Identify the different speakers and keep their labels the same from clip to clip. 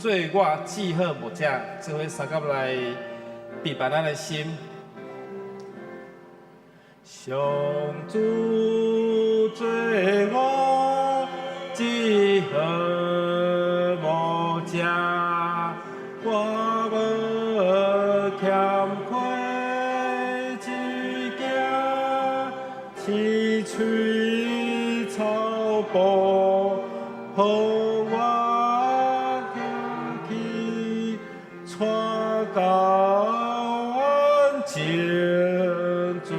Speaker 1: 做我记好无者，做伙三甲来陪伴咱的心。上主做我记好无者，我无欠亏一件，七嘴草布，予我行去，带到安静水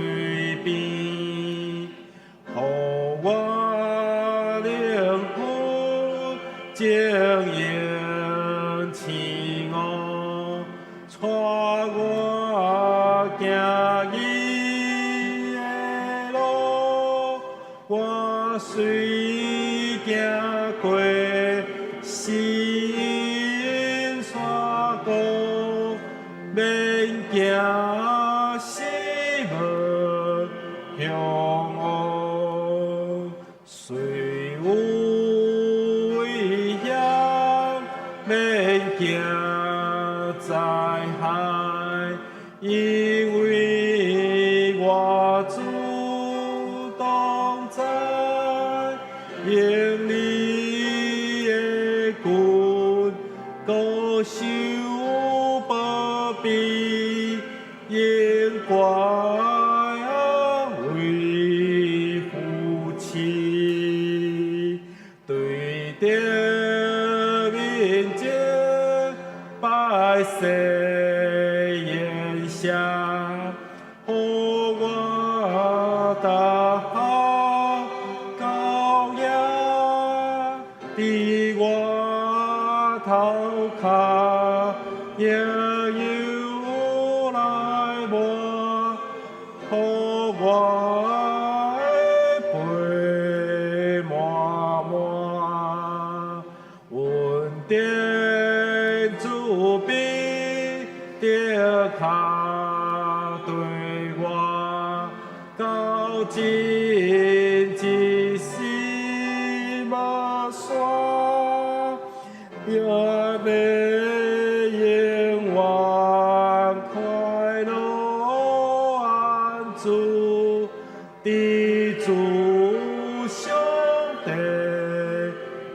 Speaker 1: 边，予我灵魂静养自我，带我行伊的路，我随行过死因山谷，免惊死无向恶，虽有危险，免惊灾害，因为我主同在，用你的棍高手保庇，应该为夫妻，对着面前百姓言下，予我大好羔羊，伫我头壳也有来磨，予我的背满满，稳定主笔着脚对我，到今一时无散，也要永远快乐安住，伫主上帝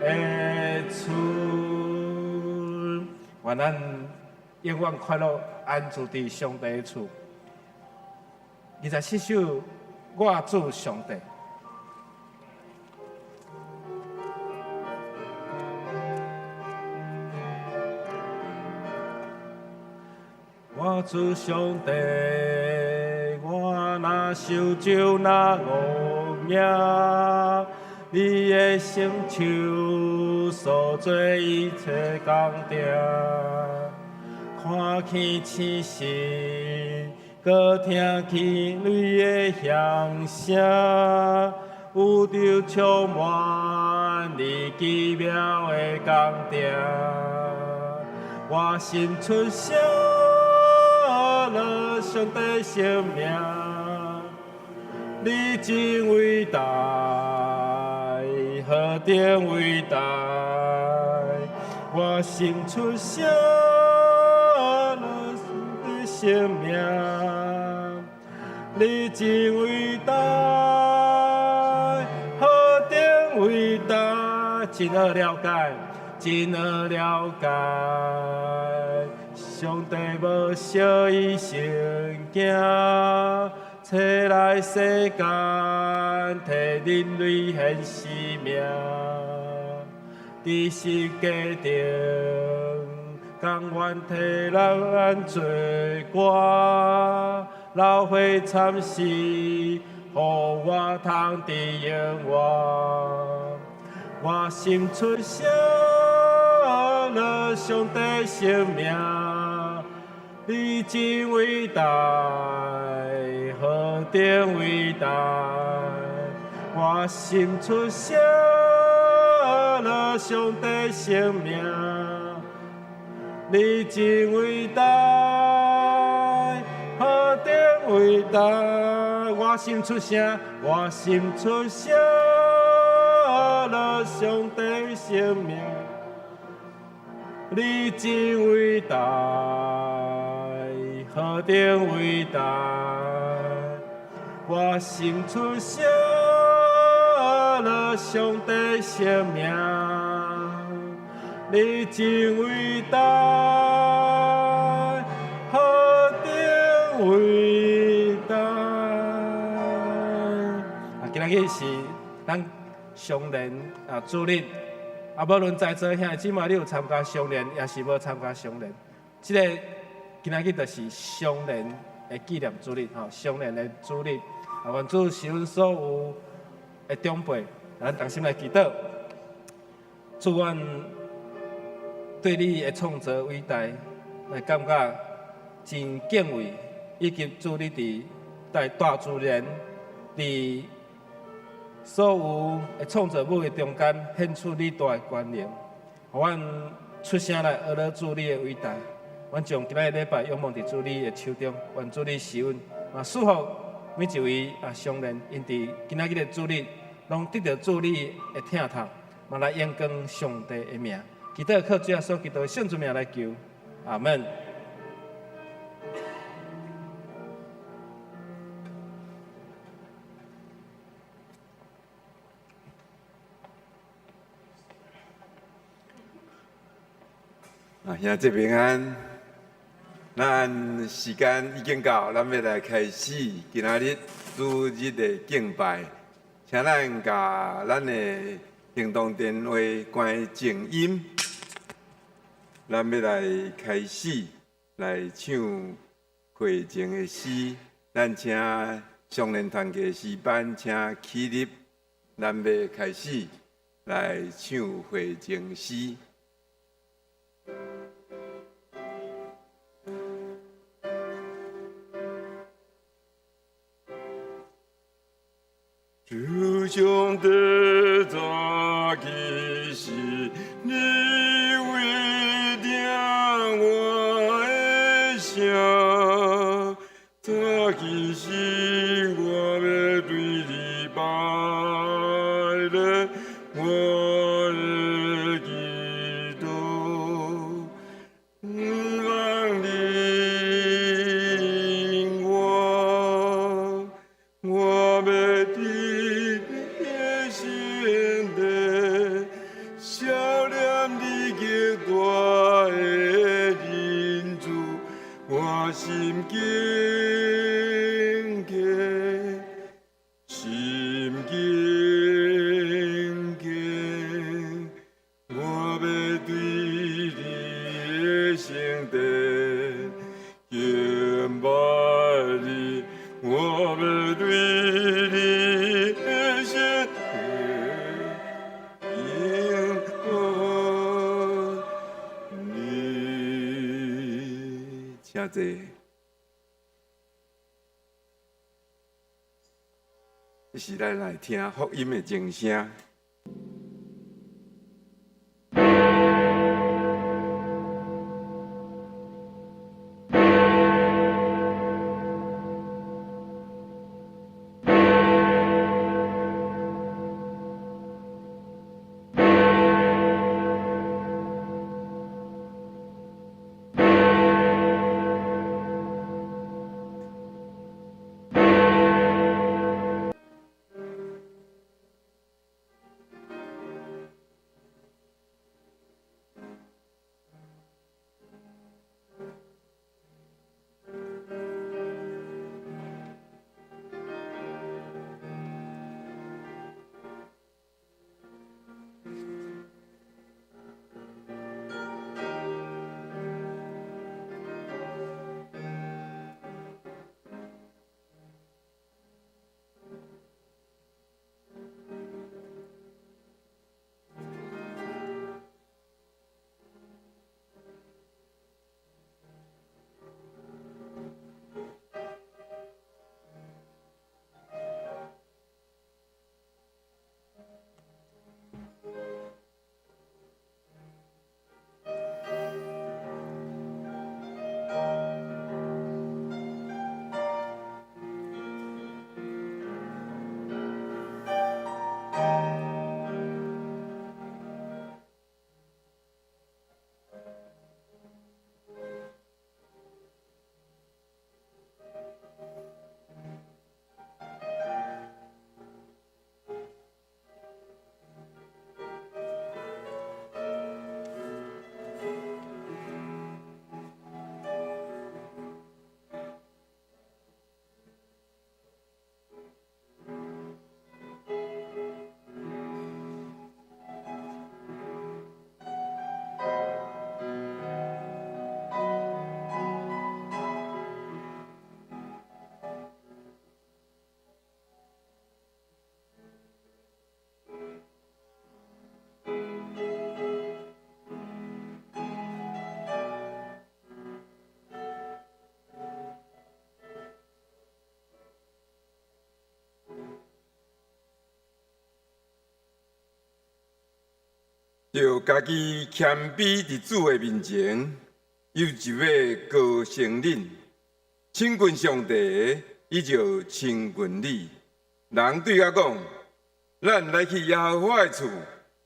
Speaker 1: 的厝。愿咱永远快乐安住伫上帝的厝。27首，我主上帝。我主上帝，我若受咒若恶命，你的成就所做一切工程，看见星星，搁听见你的响声，宇宙充满你奇妙的工程，我心出声。了上帝生命，你真伟大，何等伟大！我心出声，了上帝生命，你真伟大，何等伟大！真好了解，真好了解。上帝无小伊成行，找来世间，替人类献生命。伫世界顶，甘愿替人做歌，流血惨死，予我通得永远。我心出声，了上帝生命。你真伟大，何等伟大！我心出声，了上帝生命。你真伟大，何等伟大！我心出声，我心出声，了上帝生命。你真伟大，何等伟大！我生出声了上帝生命，你真伟大，何等伟大！今日是咱相连主日。无论在座兄弟姊妹，你有参加相连，也是无参加相连，即个今仔日就是相连的纪念主日，相连的主日。愿主是阮所有的长辈，咱同心来祈祷，祝愿对你的创造伟大来感觉真敬畏，以及祝你在大自然伫所有的创造物的中间，显出你大的权能，互阮出声来学了主你的伟大。阮将今仔日礼拜仰望伫主你的手中，愿主你赐阮祝福每一位相连，因伫今仔日的主日，拢得到主你的疼痛，嘛来仰光上帝的名。祈祷靠主耶稣基督的圣主名来求，阿门。
Speaker 2: 兄弟平安，咱时间已经到，咱要来开始今仔日主日的敬拜，请咱甲咱的行动电话关静音，咱要来开始来唱会前的诗，咱请相连团契诗班请起立，咱要开始来唱会前诗。主上的早起时，你为听我的声，早起时我要对你拜了我的祈祷，望你引我要少年你极大的仁慈，我心敬敬，心敬敬，我要对你的圣殿敬拜你，我要对你的圣殿。请坐。这是咱来听福音的钟声。就家己谦卑伫主的面前，又就要高升恁，请君上帝，伊就请君你。人对我讲：“咱来去耶和华的厝，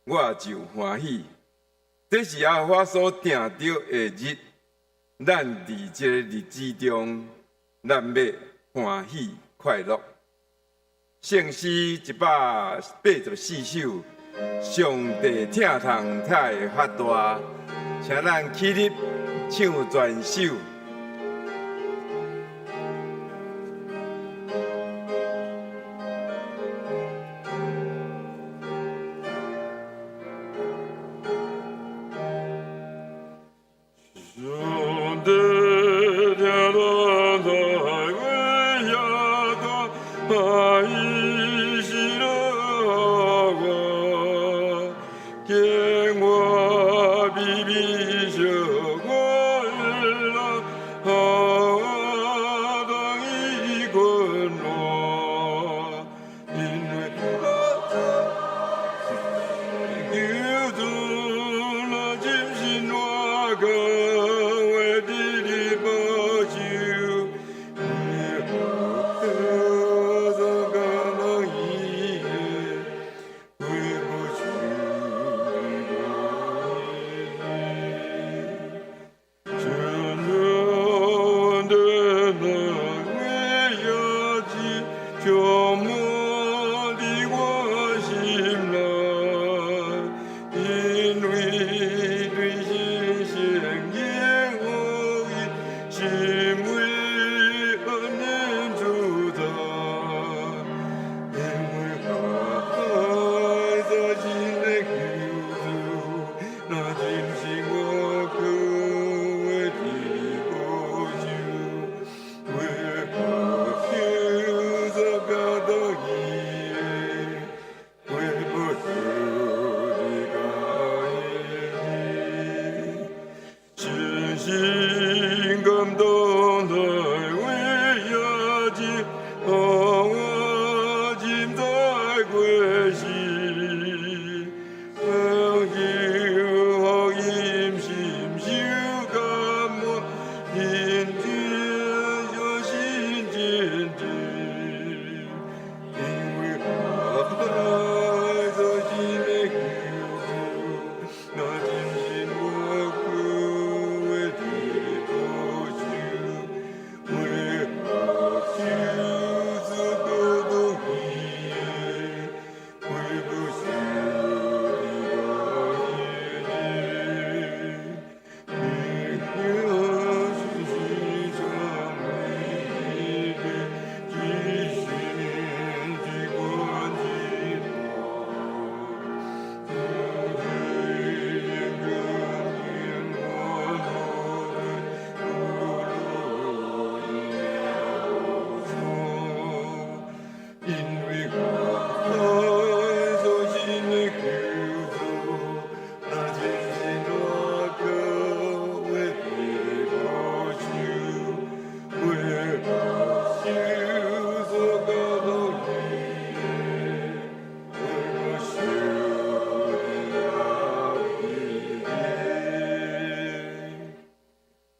Speaker 2: 我就欢喜。”这是耶和华所定着的日，咱伫这个日子中，咱要欢喜快乐。圣诗184首。上帝听痛才会发大，请咱起立唱全首。上帝听痛才会发大，爱是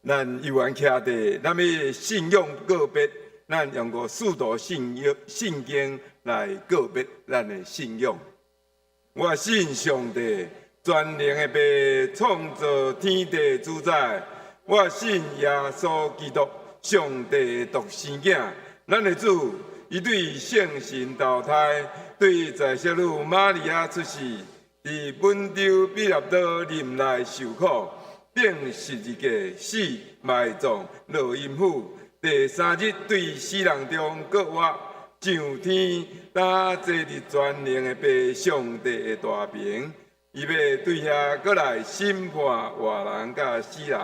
Speaker 2: 咱游玩徛地，咱的信仰告别，咱用个四道圣经来告别咱的信仰。我信上帝，全能的爸，创造天地主宰。我信耶稣基督，上帝独生囝，咱的主，伊对圣神投胎，对在小女玛利亚出世，伫本州比勒多林内受苦。顶十字架死埋葬落阴府，第三日对死人中搁活上天，打坐伫全能的爸上帝的大屏，伊要对遐搁来审判活人甲死人。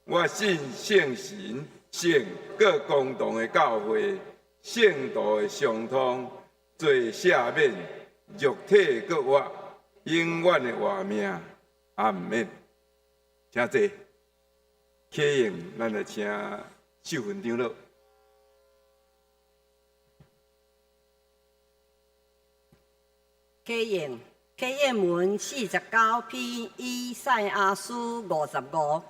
Speaker 2: 我信圣神、圣各公堂的教会、圣道的相通、罪赦免、肉体搁活、永远的活命。阿门。请坐，启用，咱来请秀云长老。
Speaker 3: 启用，启应文49篇以赛亚书55，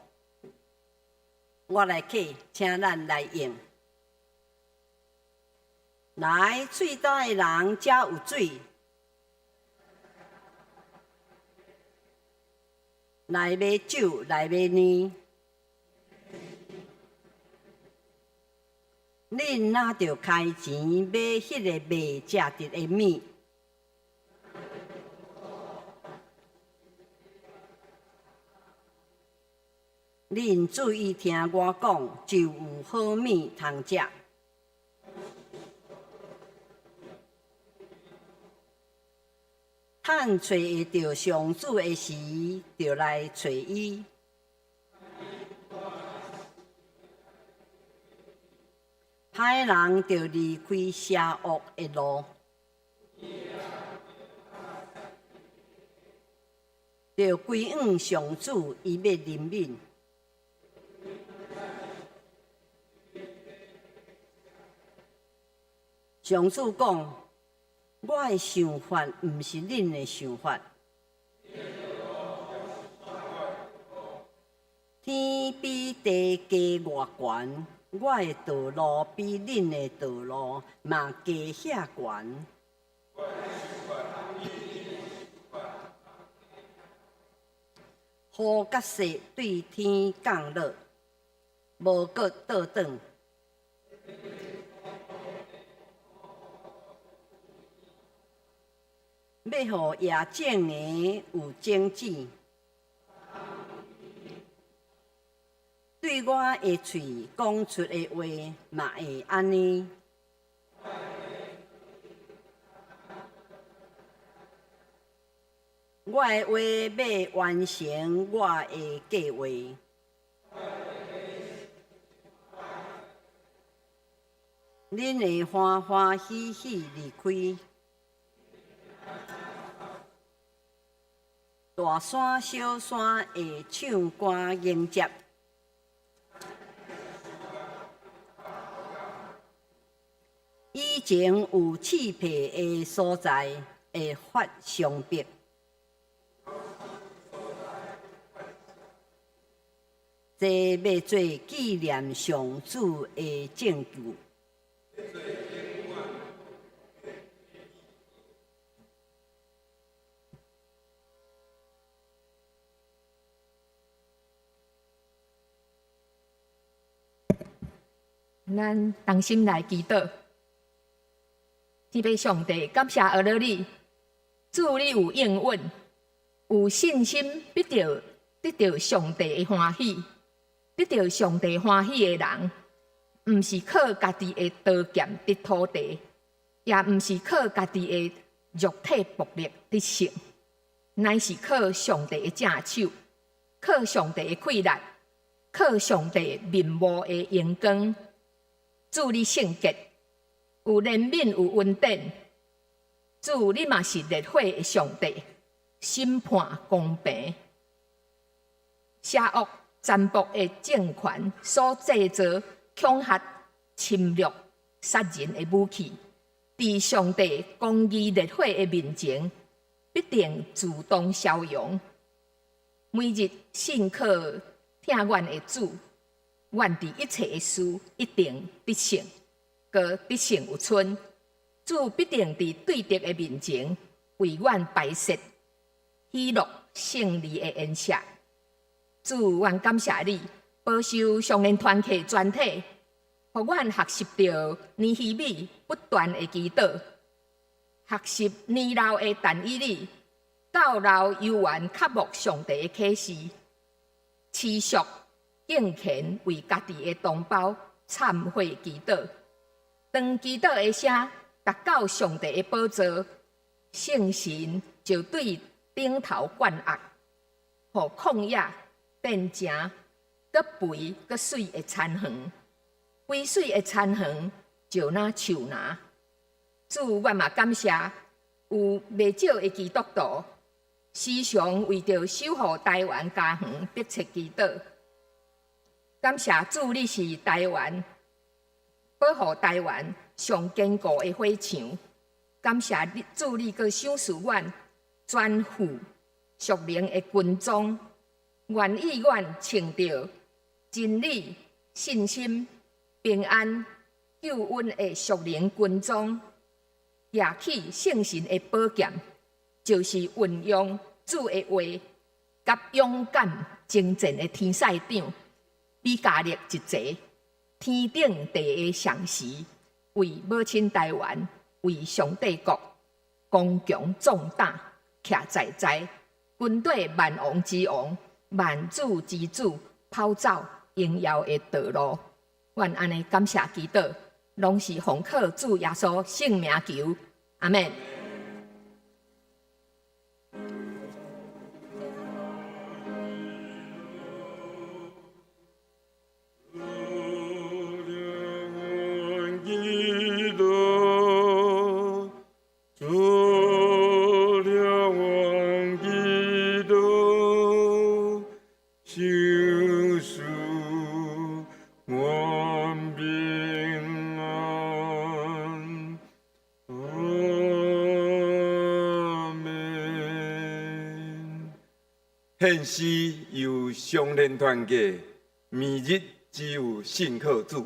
Speaker 3: 我来起，请咱来用。来，喙焦的人才有水；来买酒，来买面。恁若着开钱买迄个未食得的面。恁注意听我讲，就有好面通食。趁找会到上主的时，就来找伊。歹人就离开邪恶的路，就归向上主，伊要怜悯。上主讲：我的想法毋是恁的想法，天比地加偌悬，我的道路比恁的道路嘛加遐悬。雨甲雪对天降落，无搁倒转。要互野种的有种子，对我的喙讲出的话嘛会安尼。我的话要完成我的计划。恁会欢欢喜喜离开。大山小山会唱歌迎接，以前有刺皮的所在会发伤悲，这要做纪念上主的证据。
Speaker 4: 咱同心来祈祷，天父上帝，感谢阿罗你，主你有应允，有信心必得到上帝的欢喜，得到上帝欢喜的人，毋是靠家己的刀剑得土地，也毋是靠家己的肉体薄力得胜，乃是靠上帝的正手，靠上帝的气力，靠上帝面目的阳光。主你圣洁，有怜悯，有恩典。主你嘛是烈火的上帝，审判公平。邪恶占卜的政权所制造恐吓、侵略、杀人的武器，伫上帝公义烈火的面前，必定自动消融。每日信靠听阮的主。愿伫一切的事一定得胜，搁得胜有存。主必定伫对敌的面前为阮摆设喜乐胜利的宴席。主，愿感谢你保守上联团契全体，互阮学习到尼希米不断的祈祷，学习年老的但以理到老犹原渴慕上帝的启示，持续。敬虔为家己的同胞忏悔祈祷，当祈祷的声达到上帝的宝座，圣神就对顶头灌压，互旷野变成搁肥搁水的田园，肥水的田园就那树拿。主，我嘛感谢有未少的基督徒，时常为着守护台湾家园迫切祈祷。感谢主，你是台湾保护台湾上坚固的火墙。感谢主，你阁赏赐阮全副属灵的军装，愿意愿穿着真理、信心、平安、救恩的属灵军装，拿起圣神的宝剑，就是运用主的话，甲勇敢征战的天赛长，比加力一齐，天顶地下上时，为母亲台湾，为上帝国，刚强壮胆，徛在在，军队万王之王，万主之主，跑走荣耀的道路。愿安尼感谢祈祷，拢是奉靠主耶稣圣名求，阿门。
Speaker 2: 现时由相连团结，明日只有信靠主。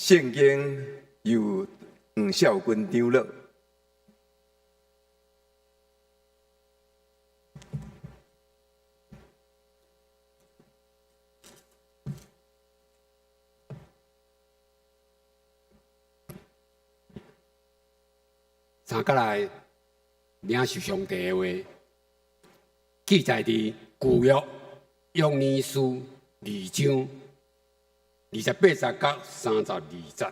Speaker 2: 圣经由黄孝军长老。
Speaker 5: 三甲来领受上帝的话，记载伫旧约约尼书2章28节到32节，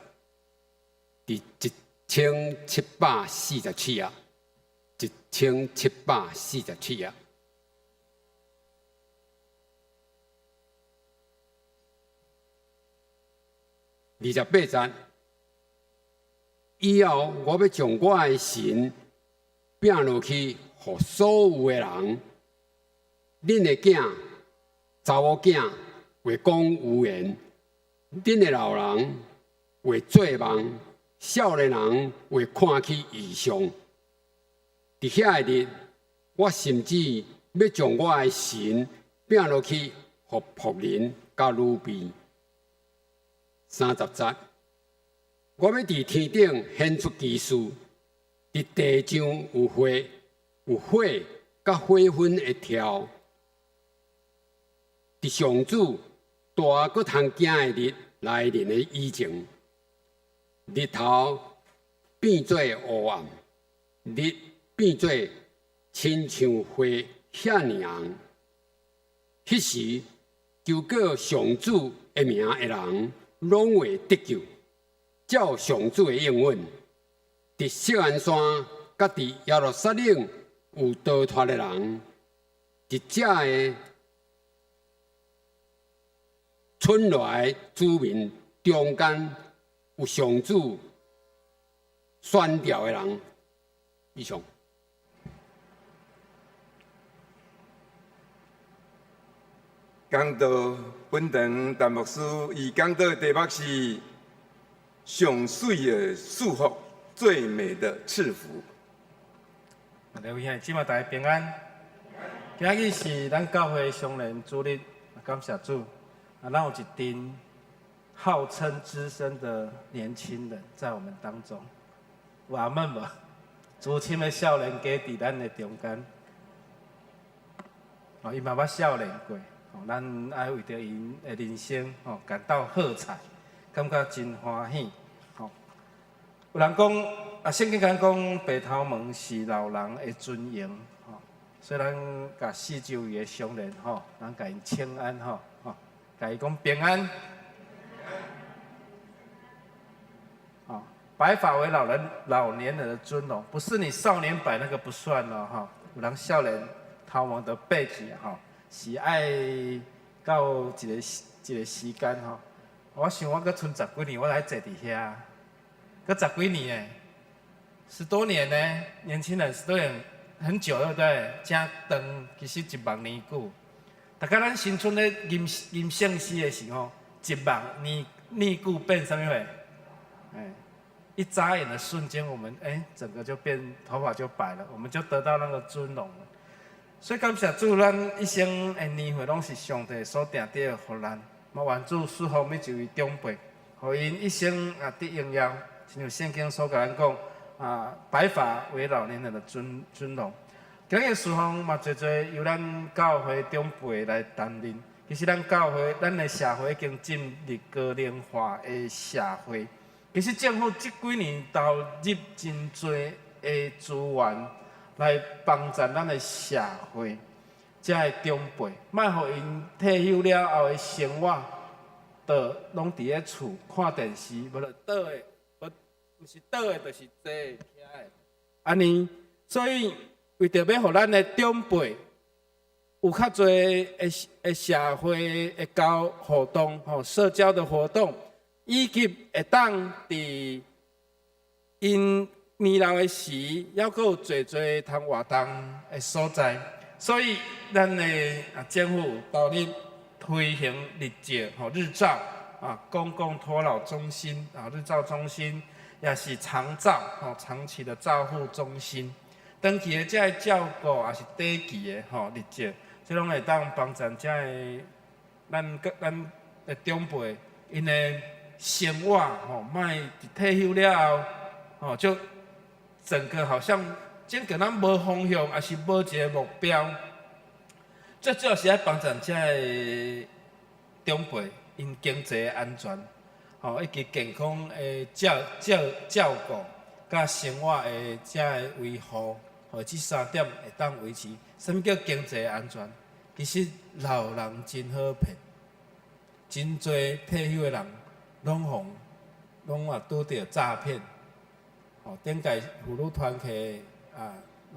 Speaker 5: 伫1747页，1747页。28节。以后，我要将我的神摒落去，予所有的人。恁的囝、查某囝会讲预言，恁的老人会做梦，少年人会看去异象。伫遐个日，我甚至要将我的神摒落去，予仆人甲女婢。30节。我要伫天顶显出奇事，伫地上有火甲火粉会跳。伫上主大佮通惊的日来临的以前，日头变做黑暗，日变做亲像火遐尔红。迄时，求告上主的名的人，拢会得救。照上主的应允，伫锡安山甲伫耶路撒冷有逃脱的人，伫遮的村来子民中间有上主选调的人。以上。
Speaker 2: 讲道本堂陈牧师以讲道题目是。上水的祝福，最美的赐福。
Speaker 1: 各位兄，即马大家平安。今日是咱教会上人主日，感谢主。咱有一群号称资深的年轻人在我们当中，有阿妹无？资深的少年家伫咱的中间。哦，伊嘛捌少年过，哦，咱爱为着因的人生哦感到喝彩。感觉真欢喜，吼！有人讲啊，圣经讲白头毛是老人的尊严，吼。所以咱甲四周围的乡人，吼，咱甲因请安，吼，甲伊讲平安。哦，白发为老年人的尊荣，不是你少年白那个不算了，哈。有人少年头毛的背景，吼，是爱到一个时间，吼。我想我阁剩10几年，我来坐伫遐，阁10几年呢，10多年呢，年轻人10多年很久，对不对？真长，其实1万年久。大概咱新春咧吟圣诗的时候，1万年久变什么会？一眨眼的瞬间，我们整个就变头发就白了，我们就得到那个尊荣了。所以感谢主，咱一生的年岁拢是上帝所定的予咱。嘛，愿主赐福每一位长辈，互因一生得荣耀，亲像圣经所甲咱讲白发为老年人的尊荣。今日事奉嘛，侪由咱教会长辈来担任。其实咱教会，咱的社会已经进入高龄化的社会。其实政府这几年投入真多的资源来帮助咱的社会。遮个长辈，莫互因退休了后的生活，就拢伫咧厝看电视，无就倒的，毋是倒的，就是坐的、徛的。安尼，所以为着要互咱的长辈有较侪的社会的交互动、社交的活动，以及会当伫因年老的时，抑阁有侪通活动的所在。所以，咱的政府投入推行日照、日照公共托老中心日照中心，也是长照长期的照护中心，长期的这个照顾也是短期的日照，这拢会当帮助这个咱的长辈，因的生活吼，卖退休了后，吼就整个好像整个咱无方向，还是无一个目标。最主要是爱帮助遮个长辈因经济安全，吼以及健康的照顾，甲生活的遮个维护，吼这3点会当维持。什么叫经济安全？其实老人真好骗，真侪退休的人拢拄着诈骗。吼，顶届妇女团体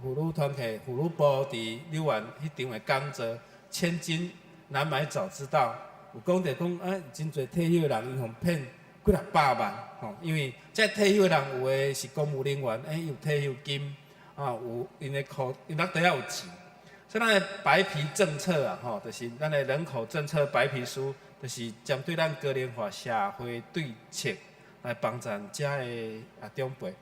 Speaker 1: 妇女部伫柳园迄场的讲座，千金难买早知道，有讲着讲真侪退休的人因互骗几6百万，吼，因为这退休的人有诶是公务人员，有退休金，有因诶底下有钱。所以咱的白皮政策吼，就是咱的人口政策白皮书，就是针对咱高龄化社会对策来帮助遮的长辈。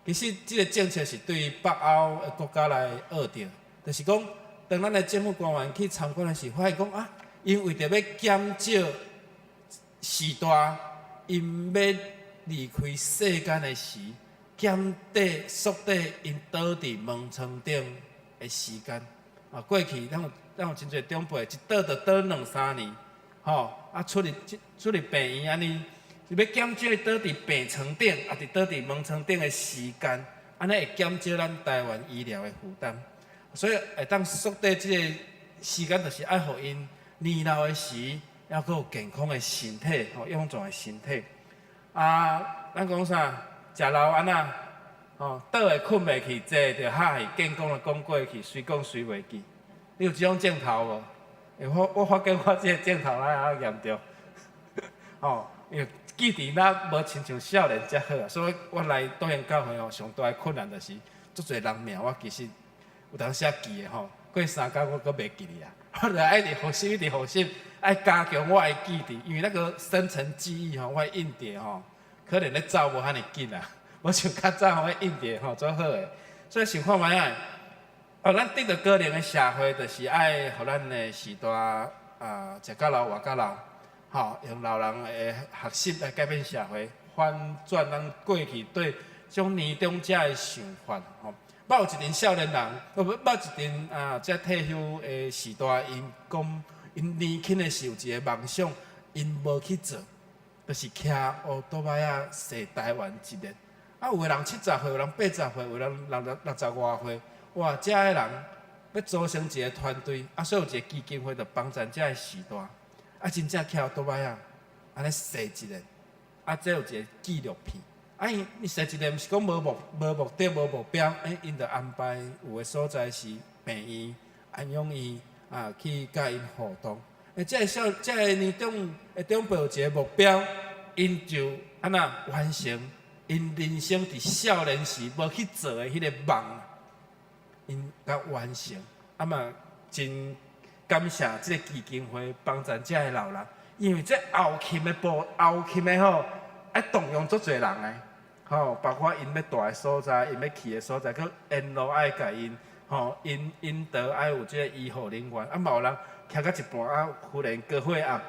Speaker 1: 其实这个政策是对北欧的国家来学着，就是讲，当咱的政府官员去参观的时候，发现讲因为着要减少时代，因要离开世间的时，缩短因倒伫门床顶的时间。过去咱有真侪长辈，一倒就倒2、3年，吼，出入病院安尼，是要减少倒伫病床顶，伫倒伫门床顶的时间，安尼会减少咱台湾医疗的负担。所以会当缩短即个时间，就是爱互因年老的时，还佫有健康的身体，吼，臃肿的身体。咱讲啥？食老安那？哦，倒会困袂去，坐着哈去，见讲就讲过去，随讲随袂记。你有即种镜头无？我发觉我即个镜头较严重。哦，因为记忆咱无亲像少年遮好所以我来导演教会上大的困难就是，足侪人名我其实有当时记的过3工我佫袂记哩啊。我就爱直复习，一直复习，爱加强我的记忆，因为那个深层记忆我的硬碟可能咧走无遐尼紧啊。无像较早迄硬碟做好诶，所以想看卖啊，咱得着高龄诶社会，就是爱互咱诶时代食较老活较老，用老人诶学习来改变社会，反转咱过去对种年长者诶想法某一阵少年人，某一阵这退休诶时代，因讲因年轻诶时有一个梦想，因无去做，就是骑乌多摆踅台湾一日。有个人70岁，有人80岁，有人60外岁，哇！遮个人要组成一个团队，所以有一个基金会，就帮助遮个时代，真正徛倒摆安尼踅一日，这有一个纪录片，伊踅一日，毋是讲无目的、无目标，因着安排有个所在是病院、安养院去甲因互动，这个年长的长辈有一个目标，因就安那完成。因人生伫少年时无去做的迄个梦，因甲完成，嘛真感谢即个基金会帮助遮个老人，因为这后勤的爱动用足侪人的，包括因要住的所在、因要去的所在，佮沿路爱甲因，因得爱有即个医护人员，嘛有人徛到一半忽然高血压，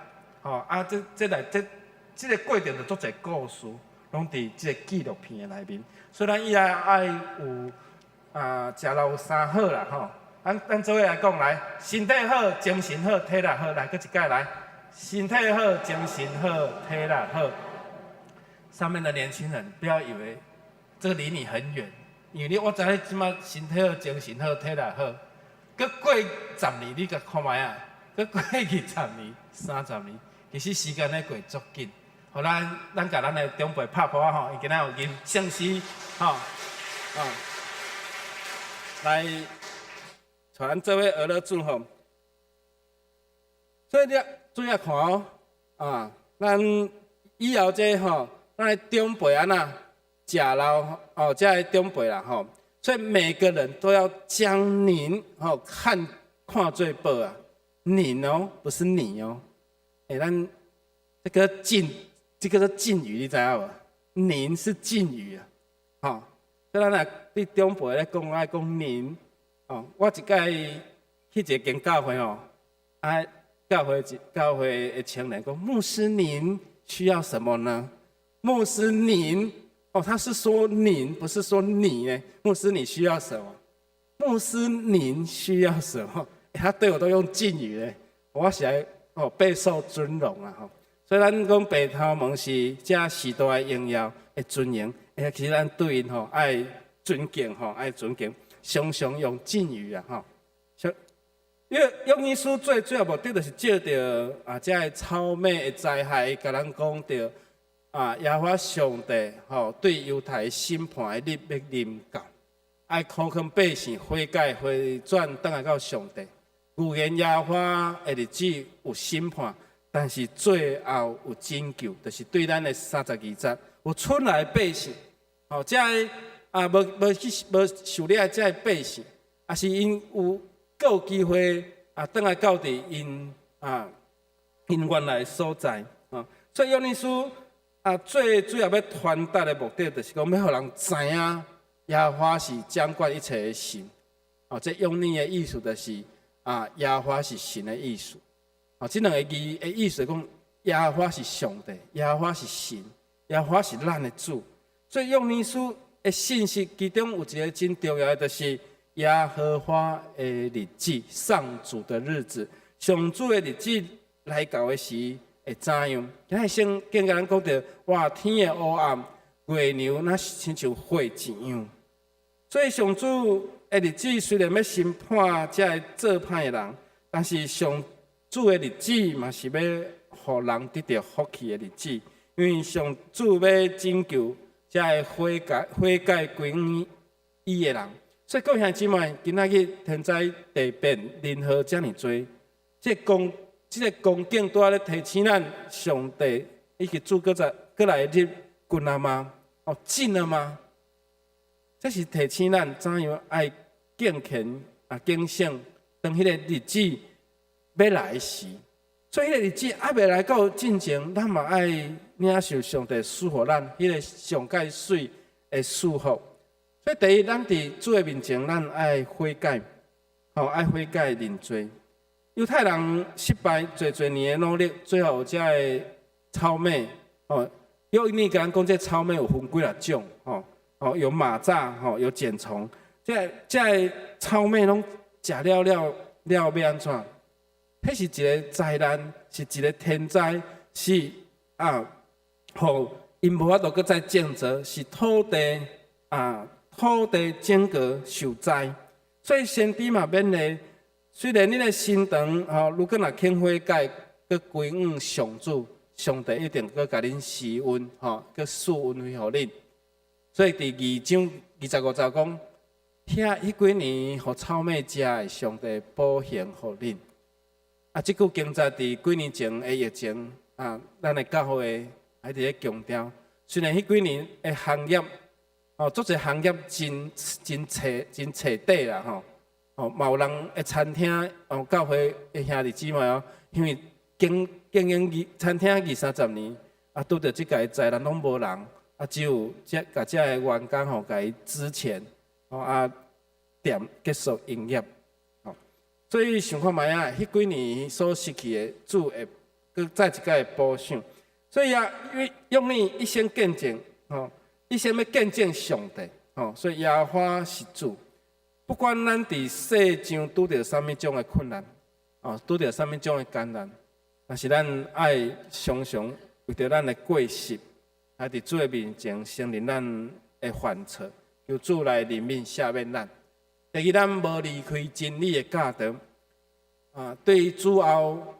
Speaker 1: 这个过程就足侪故事。拢伫即个纪录片的内面，所以咱以后爱有食老三好啦咱做伙来讲来，身体好、精神好、体力好，来，搁一届来，身体好、精神好、体力好。上面的年轻人不要以为这个离你很远，因为我知你即马身体好、精神好、体力好，搁过10年你甲看卖搁过去10年、30年，其实时间咧过足紧。互咱甲咱的长辈拍破伊今仔有吟圣诗来带咱做伙娱乐祝福。所以你注意看咱以后咱的长辈安那食老这个长辈啦所以每个人都要将您看做宝您不是你咱这个是敬语，你知影无？您是敬语所以咱对长辈咧讲爱讲您我一届去一间教会教会的青年讲，牧师您需要什么呢？牧师您，哦，他是说您，不是说你呢。牧师你需要什么？牧师您需要什么？他对我都用敬语嘞，我是来备受尊荣啊！所以咱讲白头毛是这时代的荣耀的尊严，其实咱对因爱尊敬爱尊敬，常常用敬语啊因为用耶稣最主要目的就是借着这草莓的灾害，甲咱讲到耶和华上帝对犹太的审判的日要临到，爱考劝百姓悔改回转，倒来到上帝。预言耶和华的日子有审判，但是最后有拯救，就是对咱的32节有出来的百姓，这无受理这百姓，也是因有机会倒来到伫因原来的所在所以约尼书最主要要传达的目的，就是讲要互人知影耶和华是掌管一切的神。这约尼的意思就是耶和华是神的意思。这两个字的意思讲，耶和华是上帝，耶和华是神，耶和华是咱的主。所以约尼书的信息其中有一个真重要的，就是耶和华的日子，上主的日子，上主的日子来到的时会怎样？今日先跟咱讲到，哇，天的黑暗，月亮那亲像火一样。所以上主的日子虽然要审判这做歹的人，但是上主的日子嘛是要互人得到福气的日子，因为上主要拯救这悔改归于伊的人。所以各位兄弟姊妹，今仔日天灾地变，人祸这么多，这个光景都在提醒咱，上帝以及主搁来日近了吗？近了吗？这是提醒咱怎样爱敬虔敬圣，当迄个日子要来时，所以迄个日子还未来到进前，咱嘛爱领受上帝赐予咱迄个上界水的祝福。所以第一，咱伫主的面前，咱爱悔改，爱悔改认罪。犹太人失败侪年的努力，最后这个草莓，约尼甲咱讲，这草莓有分几啊种，有蚂蚱，有茧虫，这草莓拢食了要安怎？迄是一个灾难，是一个天灾，是因无法度搁再建设，是土地整个受灾，所以先知嘛勉励，虽然你的心肠如果若肯悔改，搁归向上主，上帝一定搁甲恁施恩，搁赐恩惠互恁。所以第2章25节讲，迄几年互草莓食的，上帝保险互恁。即句经在伫几年前的疫情咱的教会还伫咧强调，虽然迄几年的行业足侪行业真彻底啦嘛有人的餐厅教会的兄弟姊妹因为经营餐厅20-30年拄着即个灾难拢无人只有甲这个员工甲伊支钱店结束营业所以想看卖迄几年所失去的主会搁再一个补偿，所以用你一生见证一生要见证上帝所以耶和华是主。不管咱伫世上拄着什么种的困难拄着什么种的艰难，但是咱爱常常为着咱的过失，爱伫主的面前承认咱的犯错，求主来怜悯赦免咱。第二，咱无离开真理的教导对于主后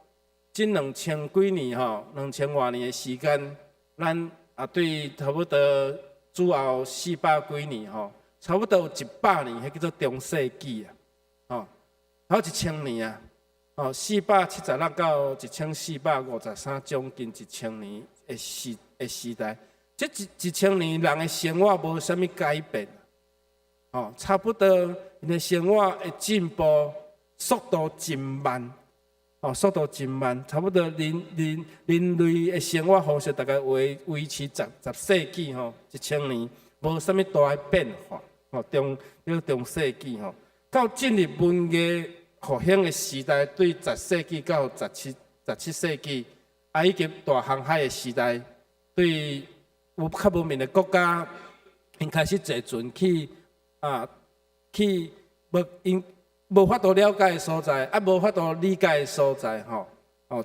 Speaker 1: 这2000几年2000多年的时间，咱对差不多主后400几年差不多有100年，迄叫做中世纪还有1000年476到1453，将近1000年的时代。这1000年人的生活无啥物改变差不多因的生活的进步速度真慢速度真慢，差不多人类的生活方式大概维持10世纪1000年，无啥物大的变化中世纪到进入文艺复兴的时代，对10世纪到17世纪以及大航海的时代，对有较文明的国家，因开始坐船去因无法度了解的所在，无法度理解的所在，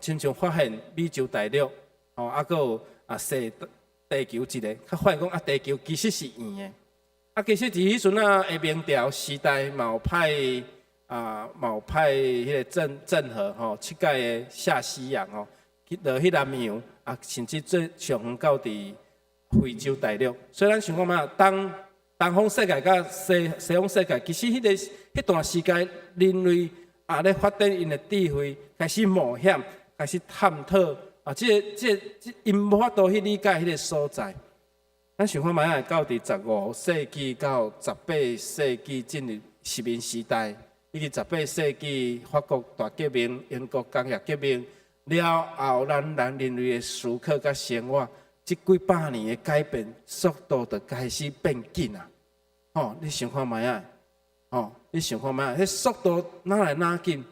Speaker 1: 亲像发现美洲大陆，阁有西地球一个，较发现讲地球其实是圆的。其实伫迄阵的明朝时代，嘛有派迄个郑和七届的下西洋去落迄南洋甚至最上远到伫非洲大陆。所以咱想看嘛，东方世界甲西方世界，其实迄段时间，人类咧发展因的智慧，开始冒险，开始探讨因无法度去理解迄个所在。咱想看卖啊，到伫15世纪到18世纪进入殖民时代，以及18世纪法国大革命、英国工业革命了后，咱人类的思考甲生活，这几百年的改变速度就开始变紧啊！你想看卖啊？你想看卖啊？迄速度哪来哪紧？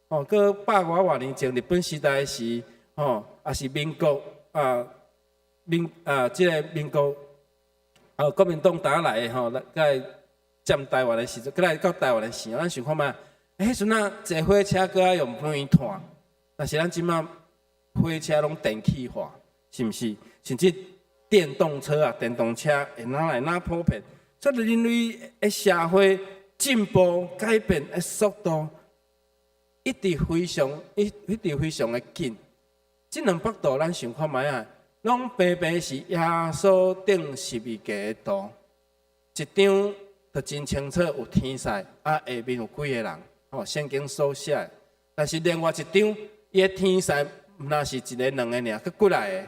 Speaker 1: 搁100多年前日本时代时，也是民国即个民国。国民党打来的来占台湾的时阵，来到台湾的时候，咱想看卖，迄阵坐火车搁用煤炭，但是咱即马火车拢电气化，是毋是？甚至电动车电动车会哪来哪普遍？所以人类的社会进步改变的速度一直非常的紧。这200度咱想看卖啊？拢平平是耶稣顶十字架的图，一张就真清楚有天使，下面有几个人，圣经所写的。但是另外一张，伊的天使毋那是一个两个尔，佮过来的，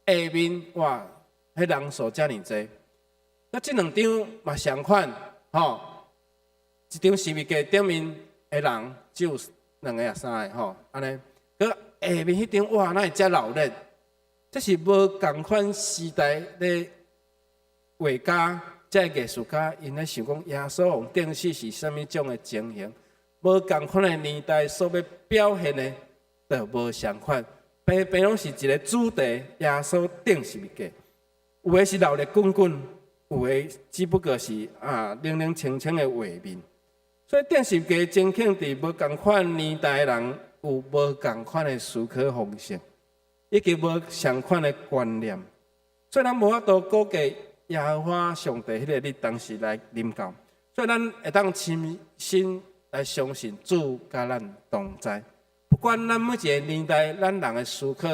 Speaker 1: 下面哇，迄人数遮尔济。那这2张嘛相款，一张十字架顶面的人只有2个3个，安尼。佮下面迄张哇，哪会遮热闹？这是无共款时代的画家、这艺术家，因咧想讲耶稣王顶死是啥物种的情形？无共款的年代所要表现的，就无相款。平平拢是一个主题：耶稣顶十字架。有的是闹热滚滚，有的只不过是冷冷清清的画面。所以顶十字架真肯定无共款年代的人有无共款的思考方式。以及无相款的观念，所以咱无法度估计耶和华上帝迄个日当时来临到，所以咱会当深深来相信主甲咱同在。不管咱每一个年代，咱人的思考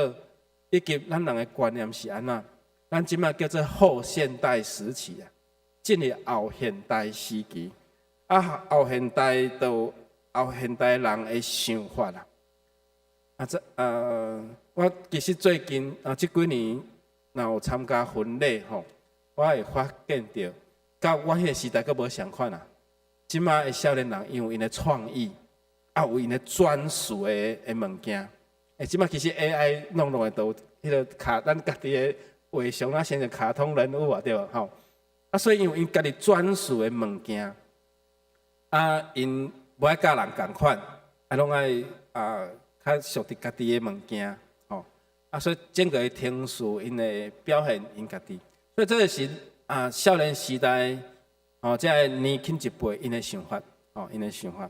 Speaker 1: 以及咱人的观念是安怎，咱即马叫做后现代时期进入后现代时期。后现代就后现代人的想法啦。我其实最近这几年，若有参加婚礼我会发现到，甲我迄个时代阁无相款即马的少年人因为因的创意，有因的专属的物件。即马其实 AI 弄会到迄个咱家己的画像现成卡通人物对无所以因为因家己专属的物件，因无爱甲人共款，拢爱较属伫家己的物件。所以整个听书，因会表现因家己，所以这个是少年时代这个年轻一辈因的想法，因的想法。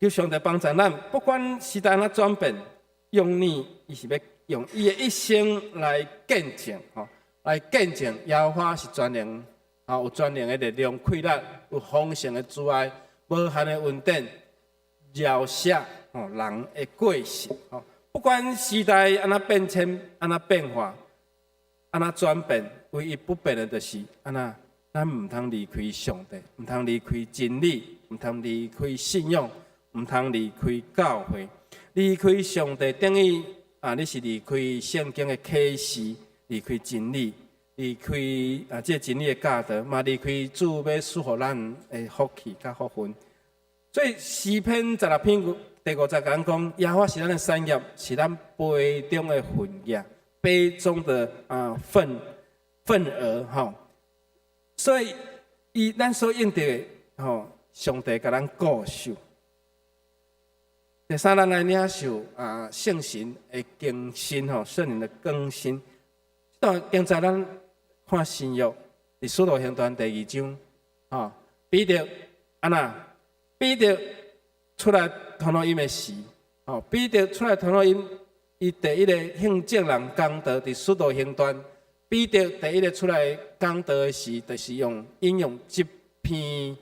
Speaker 1: 求上帝帮助咱，不管时代哪转变，伊是要用伊的一生来见证，来见证耶和华是全能，有全能的力量溃力，有丰盛的慈爱，无限的稳定，饶赦人的过失。不管时代安怎变迁、安怎变化、安怎转变，唯一不变的就是安怎，咱唔通离开上帝，唔通离开真理，唔通离开信仰，唔通离开教会。离开上帝等于你是离开圣经的启示，离开真理，离开这真理的教导，嘛离开主要赐予咱的福气甲福分。所以诗篇16篇。第50讲讲，耶和华是咱的产业，是咱杯中的份业，杯中的份额所以咱所应得的上帝甲咱固守。第三，咱来领受圣神的更新圣灵的更新。段经在咱看新约，伫《使徒行传》第2章，彼得彼得出来传福音的时，彼得出来传福音，伊第一个向证人讲道，伫《使徒行传》，彼得第一个出来讲道的时，就是引用这篇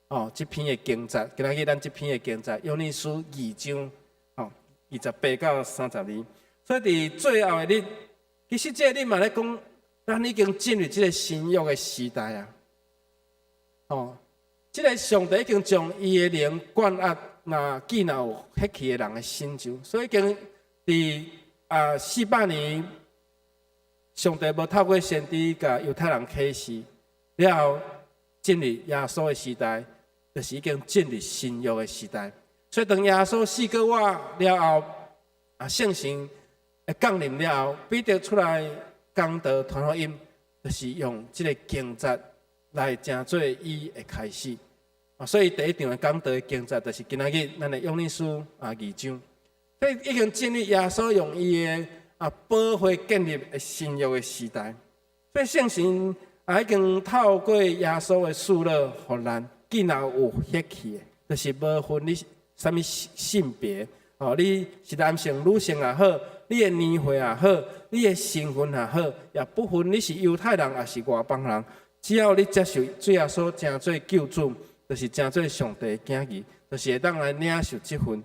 Speaker 1: 的经节，今仔日咱这篇的经节，约珥书2章28到32。所以伫最后的日，其实这个日嘛咧讲，咱已经进入这个新约的时代啊。这个上帝已经将伊的灵灌压既然有血气的人的心上，所以已经伫400年，上帝无透过先知甲犹太人启示了后，进入耶稣的时代，就是已经进入新约的时代。所以当耶稣4个月了后，圣神降临了后，彼得出来讲道传福音，就是用这个经节来成做伊的开始。所以第一场的讲道的经节，就是今仔日咱的约珥书2章。所以已经进入耶稣用伊的保会建立的新约的时代。所以圣神已经透过耶稣的事了，互咱既然有血气的，就是无分你什么性别，你是男性、女性也好，你的年岁也好，你的身份也好，也不分你是犹太人还是外邦人，只要你接受主耶稣成做救主，就是成做上帝的囝儿，就是会当来领受这份。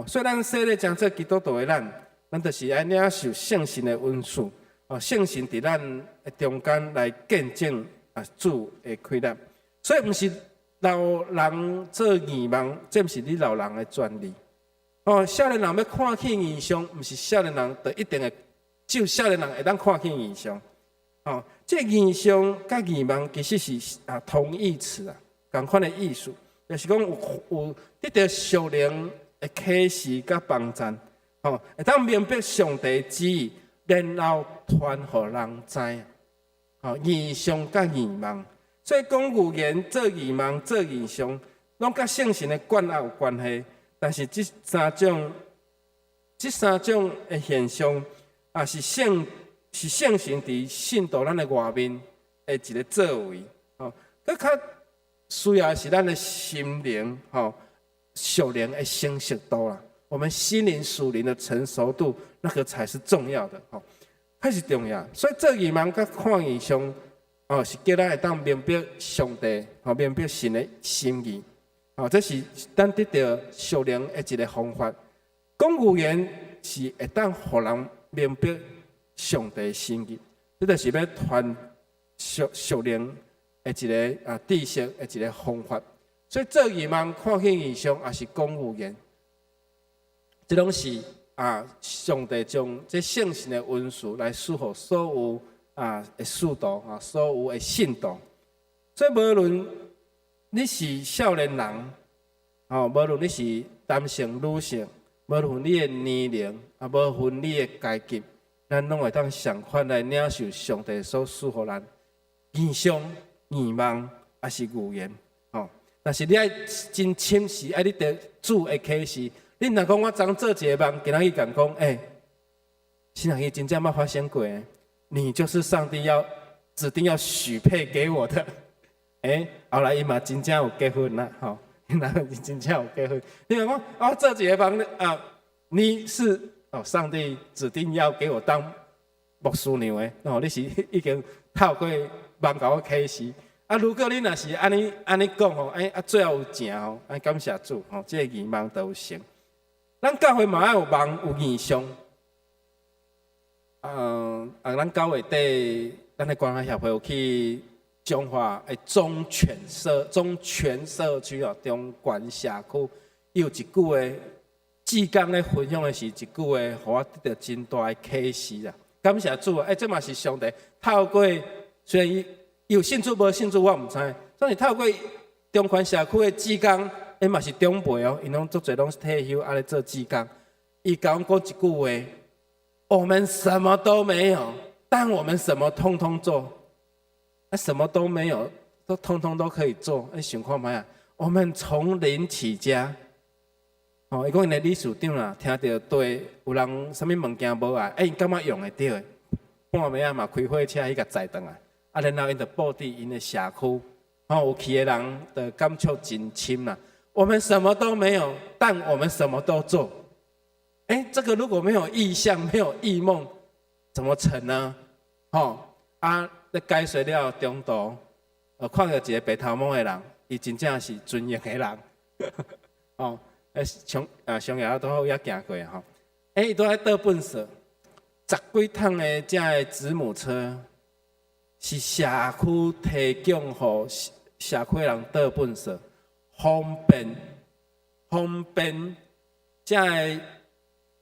Speaker 1: 所以咱说咧，成做基督徒的咱就是爱领受圣神的恩赐。圣神伫咱的中间来见证主的开立。所以毋是老人做义盲，这毋是你老人的专利。少年人要看起异象，毋是少年人就一定会，只有少年人会当看起异象。这异象甲义盲其实是同义词同款的意思，就是讲有得到属灵的启示甲帮助，会当明白上帝旨意，然后传互人知。异象甲义盲，所以讲预言、做义盲、做异象，拢甲圣神的管有关系。但是这三种的现象，是圣神伫信徒咱的外面的一个作为。佮较需要的是咱的心灵，属灵的成熟度啦。我们心灵属灵的成熟度，那个才是重要的，才是重要。所以做义盲甲看异象，是叫咱会当明白上帝，明白神的心意。这是咱得到属灵的一个方法。讲预言是会当互人明白上帝的心意，这就是要传属灵的一个知识的一个方法。所以做义盲、看见异象，也是讲预言，这拢是上帝将这圣神的恩赐来赐予所有的使徒所有的信徒。所以无论你是少年人，无论你是男性、女性，无论你的年龄，无分你的阶级，咱拢会当相款来领受上帝所赐予咱异象、异梦，还是预言。但是你爱真深实，爱你得主的启示。你若讲我昨做一个梦，今仔日讲是哪个真正捌发生过的？你就是上帝指定要许配给我的。后来伊嘛真正有结婚啦，真正有结婚。你讲我做一个梦你是上帝指定要给我当牧师娘的，你是已经透过梦甲我启示。如果你若是安尼讲最后有成感谢主这个义梦都有成。咱教会嘛爱有梦有异象。咱9月底，咱的关爱协会有去中华的中泉社区中关社区，有一句话，志刚咧分享的是一句话，互我得到真大的启示啊！感谢主这嘛是上帝透过，虽然有信主无信主我唔知，所以透过中关社区的志刚，嘛是长辈因拢足侪拢是退休咧做志刚，伊甲我讲一句话。我们什么都没有，但我们什么通通做。什么都没有，都通通都可以做。想看卖啊？我们从零起家。伊讲因的理事长啦，听到对有人什么物件无爱，伊感觉用会到的，半暝啊嘛开火车去甲载转来，啊，然后因就布置因的社区，有去的人的感触真深啦。我们什么都没有，但我们什么都做。这个如果没有意向，没有异梦，怎么成呢？咧解说了中途，看到一个白头毛的人，伊真正是尊严的人。上夜都好也行过吼。伊都在倒粪扫，10几趟的这的子母车，是社区提供予社区人倒粪扫，方便这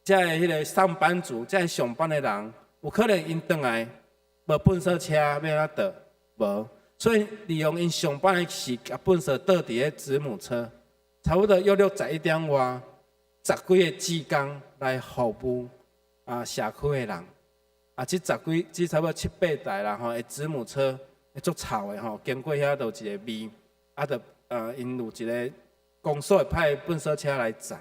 Speaker 1: 迄个上班族，这上班的人，有可能因转来无粪扫车要哪倒，无，所以利用因上班的时，把粪扫倒伫咧子母车，差不多约11点外，10几个志工来服务社区的人，这差不多7、8台啦的子母车，足臭的经过遐就一个味，因有一个公所会派粪扫车来载。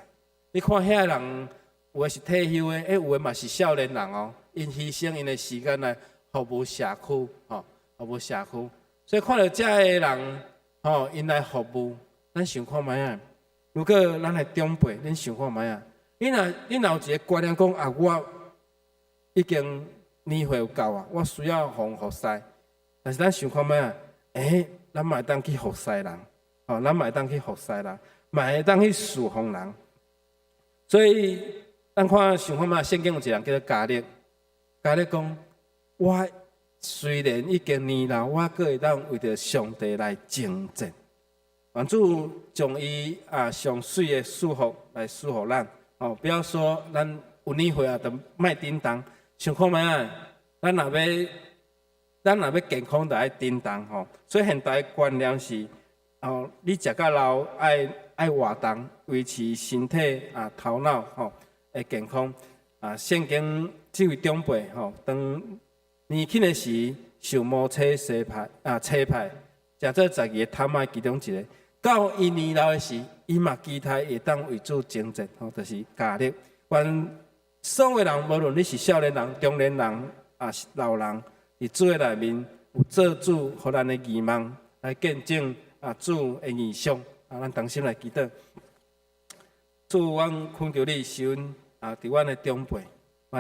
Speaker 1: 你看遐人，有的是退休的，有的嘛是少年人因牺牲因的时间来服务社区，服务社区。所以看到遮个人，因来服务，咱想看卖啊？如果咱来长辈，恁想看卖啊？你若有一个观念讲我已经年岁有够啊，我需要服侍。但是咱想看卖啊？咱嘛会当去服侍人，咱嘛会当去服侍人，嘛会当去侍奉人。所以咱想看卖，圣经有一个人叫做加勒，加勒讲我。虽然已经年老，我阁会当为着上帝来征战。愿主将伊上水的祝福来祝福咱。不要说咱有年岁就莫叮当。想看卖啊？咱若要健康，就爱叮当所以现代观念是你食到老爱活动，维持身体头脑的健康。圣经这位长辈当。年轻的时受摩车车牌车牌，食做12个探仔其中一个。到伊年老的时，伊嘛期待会当为主征战，就是加力。愿所有人，无论你是少年人、中年人是老人，伫主的内面有做主，互咱的义望来见证主的意向。咱同心来祈祷。主，阮恳求你收伫阮的长辈，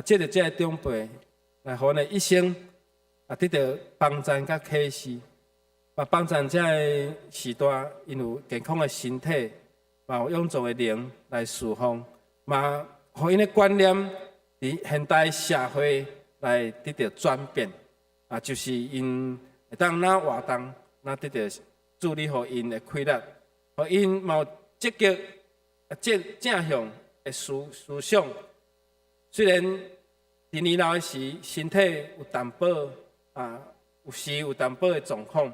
Speaker 1: 借着这个长辈。来，互咱一生得到帮助甲启示，帮助这个时代，因有健康的身体，有勇壮的灵来侍奉，嘛，互因的观念伫现代社会来得到转变，就是因会当哪活动，哪得到助力，互因的快乐，互因嘛积极正向的思想，虽然。伫年老的时，身体有淡薄有时有淡薄的状况，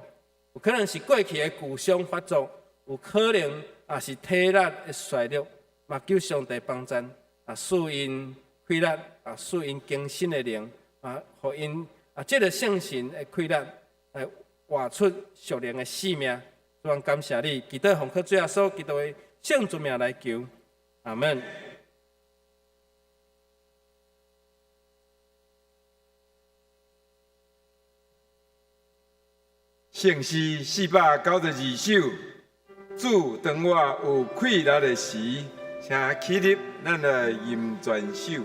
Speaker 1: 有可能是过去的旧伤发作，有可能是体力的衰弱，嘛求上帝帮助，使因快乐，使因更新的灵，互因这个圣神的快乐来活出属灵的生命。主，阮感谢你，祈祷奉靠最后所基督的圣主名来求，阿门。
Speaker 2: 圣诗492首，主当我有快乐的时，请起立，咱来吟全首。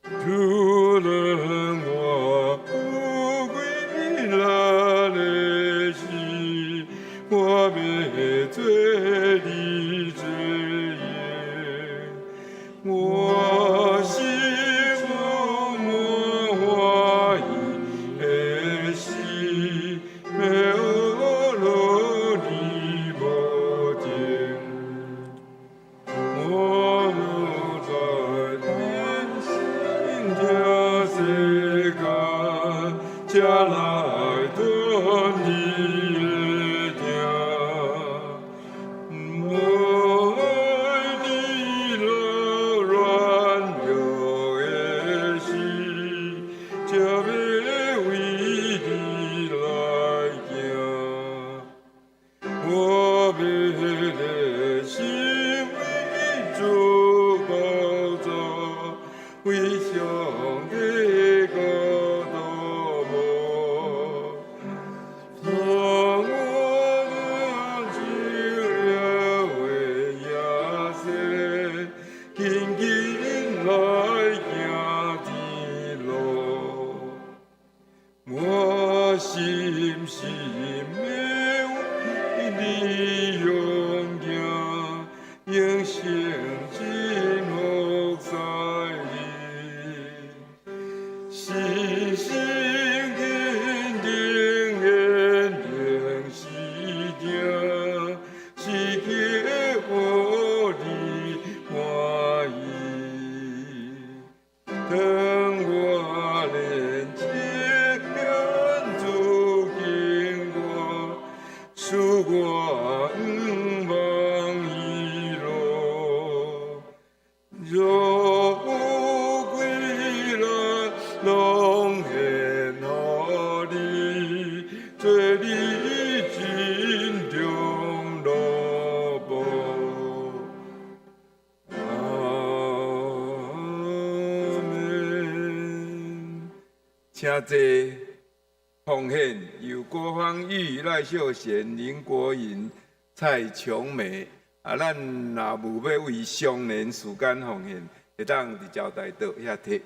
Speaker 2: 主当我有快乐的时，我要做你做耶，我是。心是命，你用行，永生真福在你，心心坚定永远是定，是给我你满意。当我连接人做经过，使我不忘遗落。若归来，拢献予你，做你心中乐报。阿门。请坐，奉献由郭芳玉、赖秀贤、林国银、蔡琼美。咱若无要为上年时间奉献，会当伫招待桌遐摕。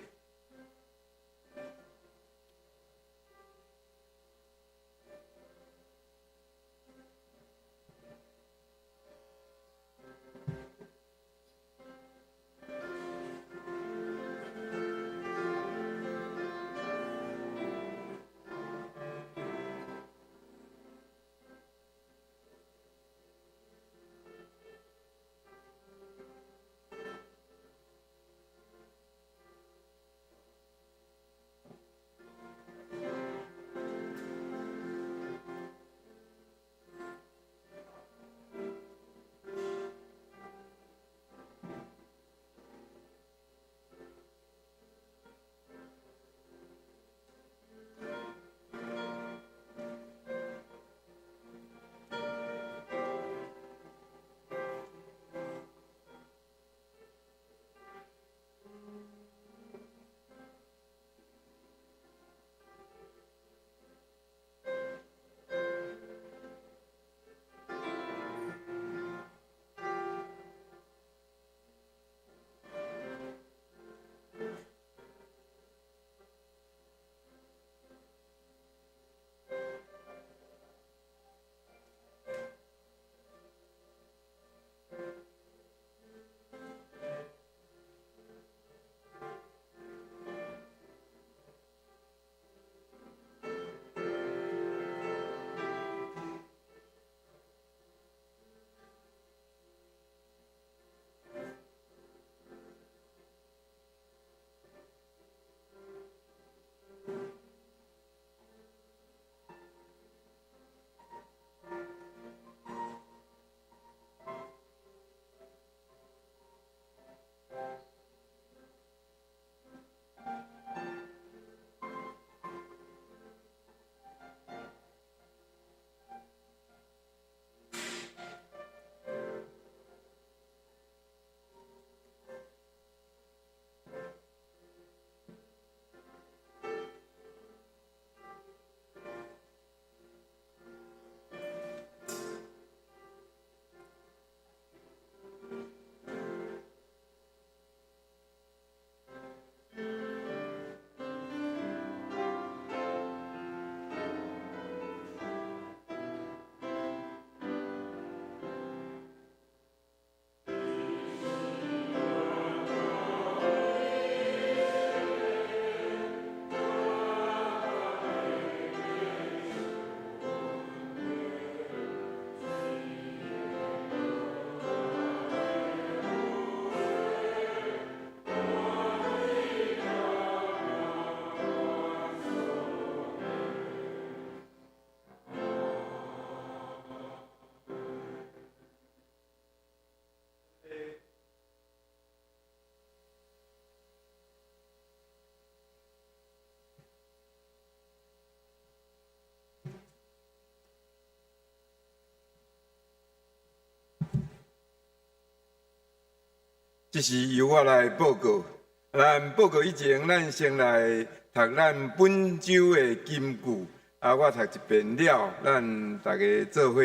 Speaker 2: 这是由我来报告。咱报告以前，咱先来读咱本周的金句。我读一遍了，咱大家做伙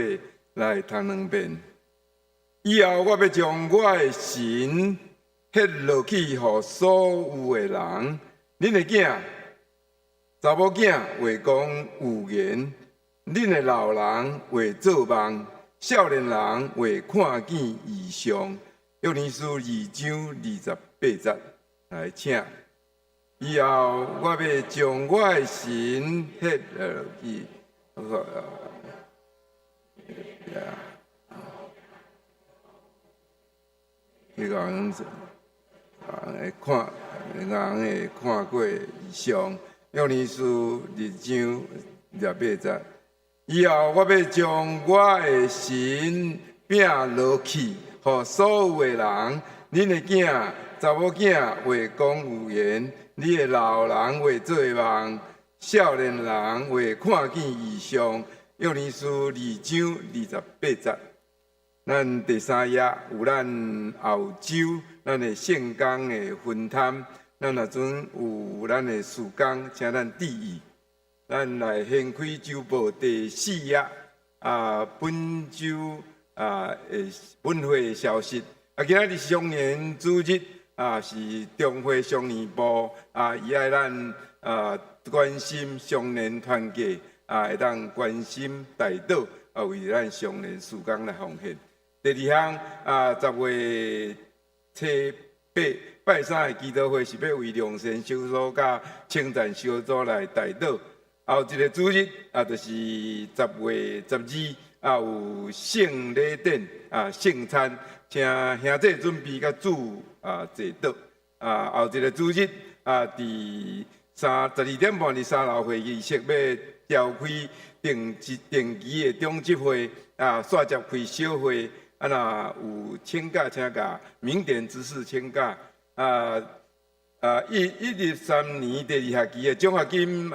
Speaker 2: 来读两遍。以后我要将我的神迄落去，予所有的人。恁的囝查某囝话讲有言，恁的老人话做梦，少年人话看见异象。约尼书2章28节，来请。以后我要将我的神迄去，迄个人会看过异象。约尼书2章28节。以后我要将我的神摒落去，予所有的人。恁的囝、查某囝话讲有言，你的老人话做梦，少年人话看见异象。约尼书2章28节。咱第3页有咱后周咱的圣工的分摊，咱若阵有咱的事工，请咱注意。咱来掀开周报第4页本周的本会消息。今仔日常年主日是中会常年部伊爱咱关心常年团结会当关心大岛为咱常年事工来奉献。第2项10月8拜3的祈祷会是要为良善小组甲称赞小组来大岛。后一个主日就是10月12有圣礼典圣餐，请兄弟准备甲主坐倒。后一个主日伫12点半伫3楼会议室要召开定期的中级会线接开小会。若有请假，请假明典之士请假。2013年第2学期的奖学金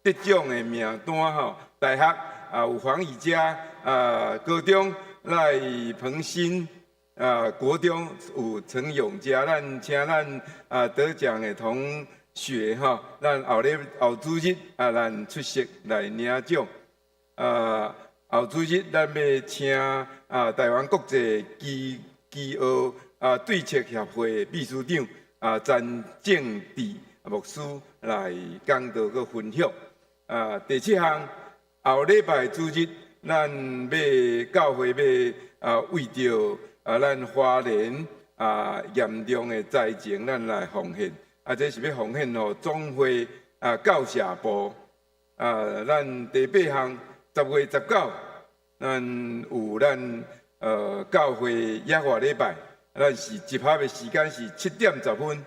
Speaker 2: 得奖的名单大学有黄以佳，高中赖鹏新，国中有陈永佳。咱请咱得奖的同学咱后主日咱出席来领奖。后主日咱要请台湾国际基澳对策协会秘书长詹正志牧师来讲道佮分享。第7项，后礼拜主日，咱要教会要为着咱花莲严重的灾情，咱来奉献。这是要奉献予总会教社部。咱第8项，10月19，咱有咱教会耶和华礼拜，咱是集合的时间是7点10分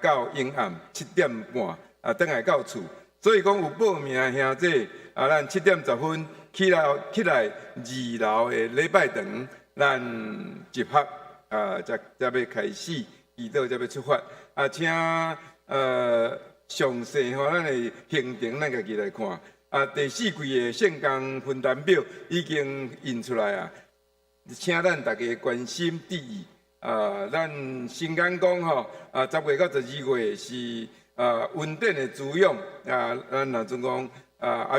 Speaker 2: 到阴暗7点半转来到厝。所以讲有报名的兄弟咱7点10分起来2楼的礼拜堂，咱集合才要开始祈祷，才要出发。请详细咱的行程咱家己来看。第4季的圣工分担表已经印出来请咱大家关心注意。咱新眼讲10月到12月是稳定的滋养。咱若阵讲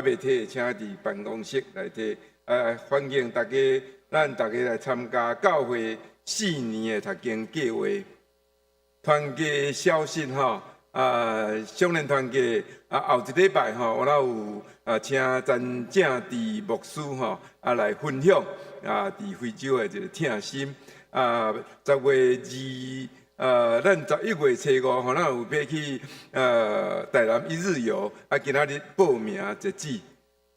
Speaker 2: 未摕，请伫办公室来摕。欢迎咱大家来参加教会4年的读经计划。团结消息少年团结后一礼拜我有请詹正志牧师来分享伫非洲的一个疼心。10月咱11月初5咱有要去台南一日游，今仔日报名截止。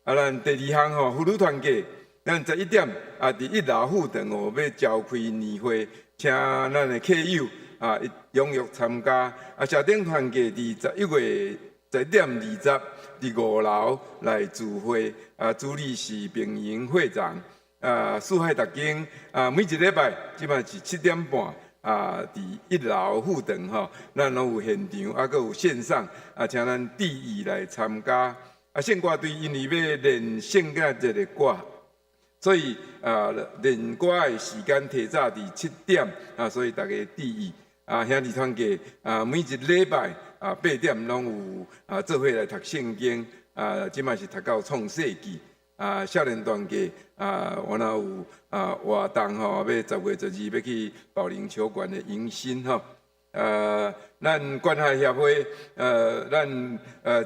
Speaker 2: 咱第2项妇女团结，咱11点伫1楼副堂要召开年会，请咱的客友踊跃参加。社顶团结伫11月11点20伫5楼来聚会，主理是平营会长。四海读经每一礼拜即摆是7点半伫1楼副堂咱拢有现场，还佫有线上请咱注意来参加。献歌队因为要练圣诞节的歌，所以练歌的时间提早伫7点所以大家注意。兄弟团结每一礼拜8点拢有做伙来读圣经。即摆是读到创世纪。少年团结我若有活动要10月12要去保龄球馆的迎新咱关海协会，咱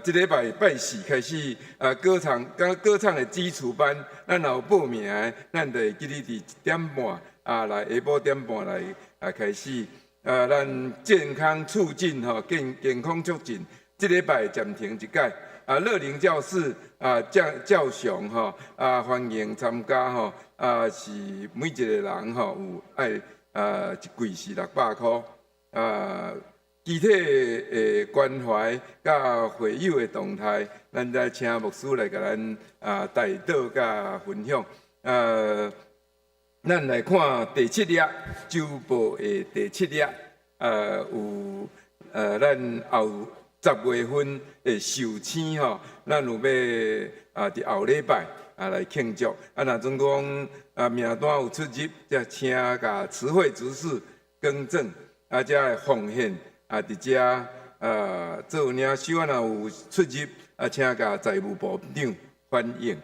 Speaker 2: 即礼拜拜四开始，歌唱的基础班，咱有报名的，咱就会记哩伫1点半来下晡1点半来开始。咱健康促进健康促进，即礼拜暂停一届。乐龄教室教上欢迎参加是每一个人有爱一季是600块。具体的关怀甲会友的动态，咱再请牧师来甲咱带导甲分享。咱来看第7页，周报的第7页，有咱后10月份的寿星咱有要伫后礼拜来庆祝。若总讲名单有出入，则请甲词汇知识更正，则会奉献。伫遮做领袖若有出入，请甲财务部长反映。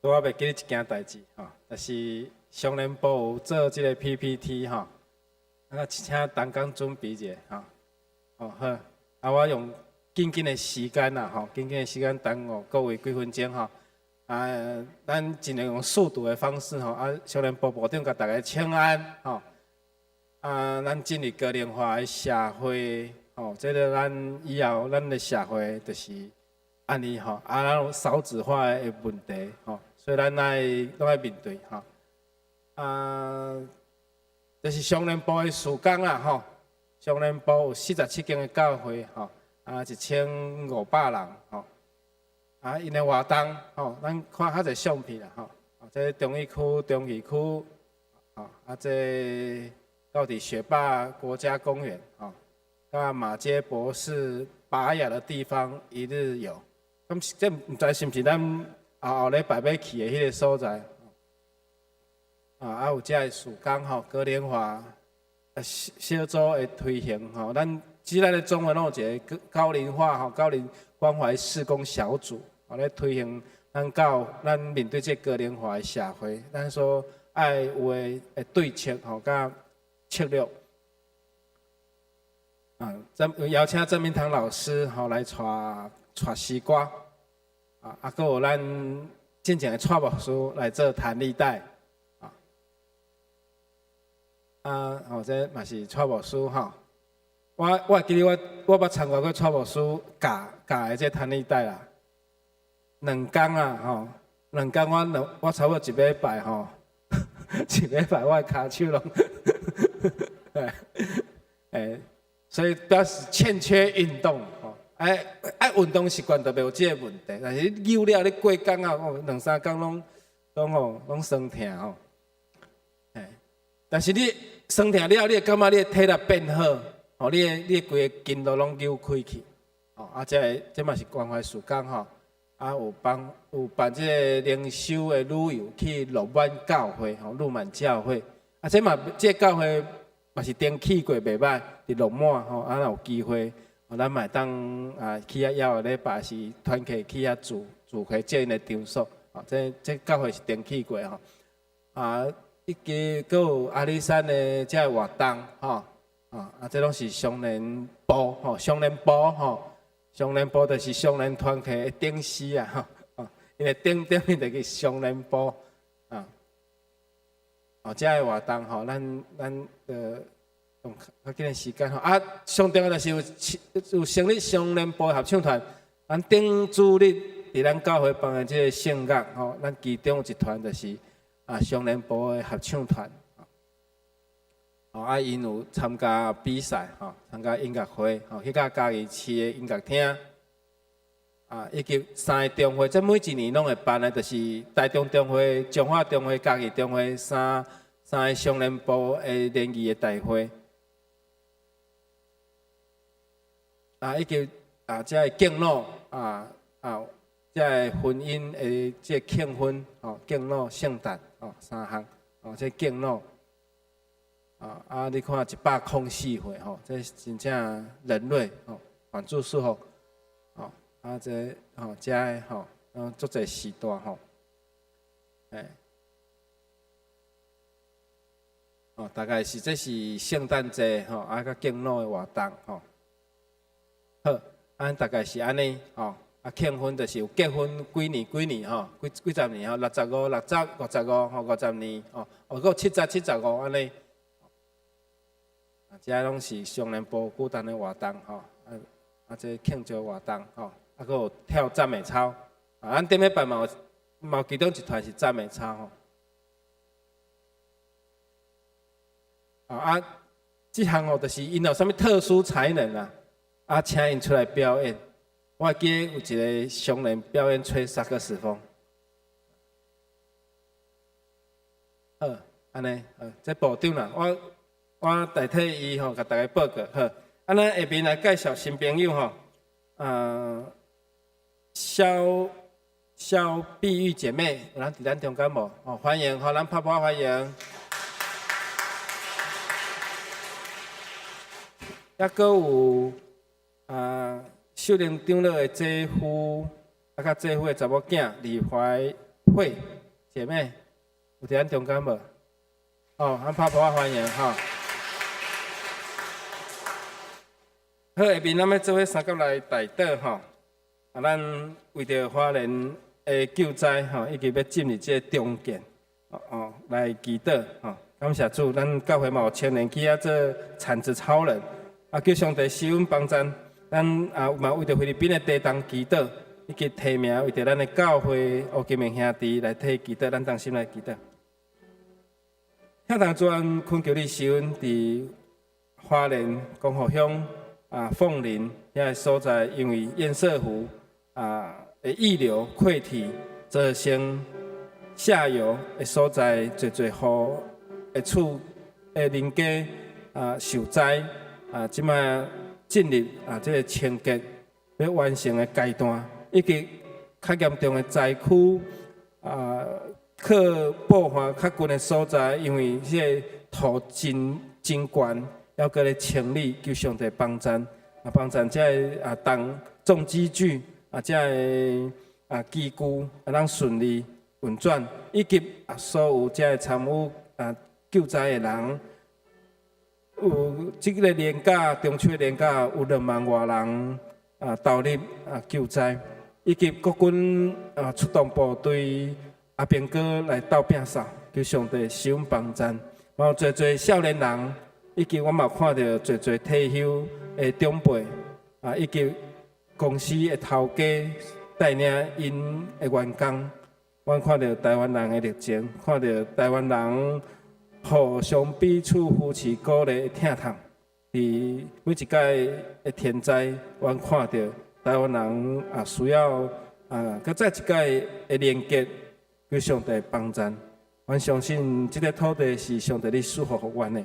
Speaker 1: 我要记一件代志就是商联部有做即个 PPT 请陈工准备者好，我用紧的时间紧的时间等候各位几分钟咱尽量用速度的方式商联部部长甲大家请安咱进入高龄化的社会这个咱以后咱的社会就是安尼咱有少子化的问题所以咱拢爱面对就是商联部的事工啦商联部有47间的教会1500人因的活动咱看较侪相片啦这中医区、中义区这到底雪霸国家公园甲马街博士拔雅的地方一日游，咁这唔知是毋是咱后礼拜要去的迄个所在有遮个事工高龄化小组的推行咱即咱的中文拢有一个高龄化高龄关怀事工小组咧推行咱面对这高龄化的社会，咱说爱有诶对策甲策略邀请郑明堂老师来带诗歌还有咱真正的蔡牧师来做弹力带这嘛是蔡牧师我记得我捌参观过蔡牧师教的这弹力带啦，2天2天我差不多1礼拜1礼拜我的骹手拢所以表示欠缺运动运动习惯就袂有这个问题。但是溜了你过工2、3天拢酸痛但是你酸痛了，你会感觉你的体力变好你的规个筋都拢扭开去这嘛是关怀事工有办这个灵修的旅游去鹿满教会鹿满教会这教会嘛是登去过袂歹，伫鹿满咱有机会咱嘛当去遐了礼拜是团契去遐住回这因的场所这教会是登去过一个还有阿里山的这活动这拢是商联部商联部就是商联团契的顶司因为顶面就是商联部这个活动咱用较紧的时间上重要就是有成立商联部合唱团，咱顶主日伫咱教会办的这个圣乐咱其中有一团就是商联部的合唱团因有参加比赛参加音乐会去到家己市的音乐厅以及3个中会，这每一年拢会办的，就是台中中会、彰化中会、嘉义中会三个商联部的联谊的大会以及这个敬老这个婚姻的这个庆婚敬老圣诞3项这敬老你看104岁这真正人类反祝寿福这足侪时代哦，大概是这是圣诞节吼，啊，甲敬老的活动吼。好，咱大概是安尼吼，啊，庆婚就是有结婚几年吼，几十年吼，65、60、55吼，50年吼，哦，搁70、75安尼。啊，这拢是上联部古代的活动吼，这庆祝活动吼，啊，搁有跳赞美操，啊，咱顶礼拜嘛有其中一团是赞美操吼。这项哦，就是因有啥物特殊才能啊，请因出来表演。我记得有一个商人表演吹萨克斯风。好，安尼，这部长啦，我代替伊吼，甲大家报告好。咱下面来介绍新朋友吼，萧碧玉姐妹，有人伫咱中间无？哦，欢迎，互咱拍拍欢迎。还阁有秀玲长老的姐夫，甲姐夫的查某囝李怀慧姐妹，有伫咱中间无？哦，咱拍拍欢迎吼。好，下面咱要做伙三角来带导吼，咱为着花莲的救灾吼，以及要进入这中建来祈祷吼。感谢主，咱教会嘛有青年去做铲子超人。叫上帝施恩帮咱，咱嘛为着菲律宾的地动祈祷，以及提名为着咱的教会吴金明兄弟来替祈祷，咱同心来祈祷。听堂主安恳求你施恩伫花莲光复乡凤林遐个所在，因为堰塞湖的溢流溃堤造成下游的所在，侪雨的厝的邻家受灾。即摆进入这个清洁要完成的阶段，以及较严重的灾区靠爆发较近的所在，因为这个土真悬，要搁咧清理，求上帝帮咱，帮咱这个重机具这个机具能顺利运转，以及所有这个参与救灾的人。有即个年假，中秋年假有2万外人投入救灾，以及国军出动部队兵哥来斗拼扫，求上帝施恩帮咱。还有侪少年人，以及我嘛看到侪退休的长辈以及公司的头家带领因的员工，我看到台湾人的热情，看到台湾人。互相彼此扶持鼓励疼痛，伫每一届的天灾，阮看到台湾人需要搁再一届的连结，求上帝帮咱。阮相信即个土地是上帝你赐福互阮的，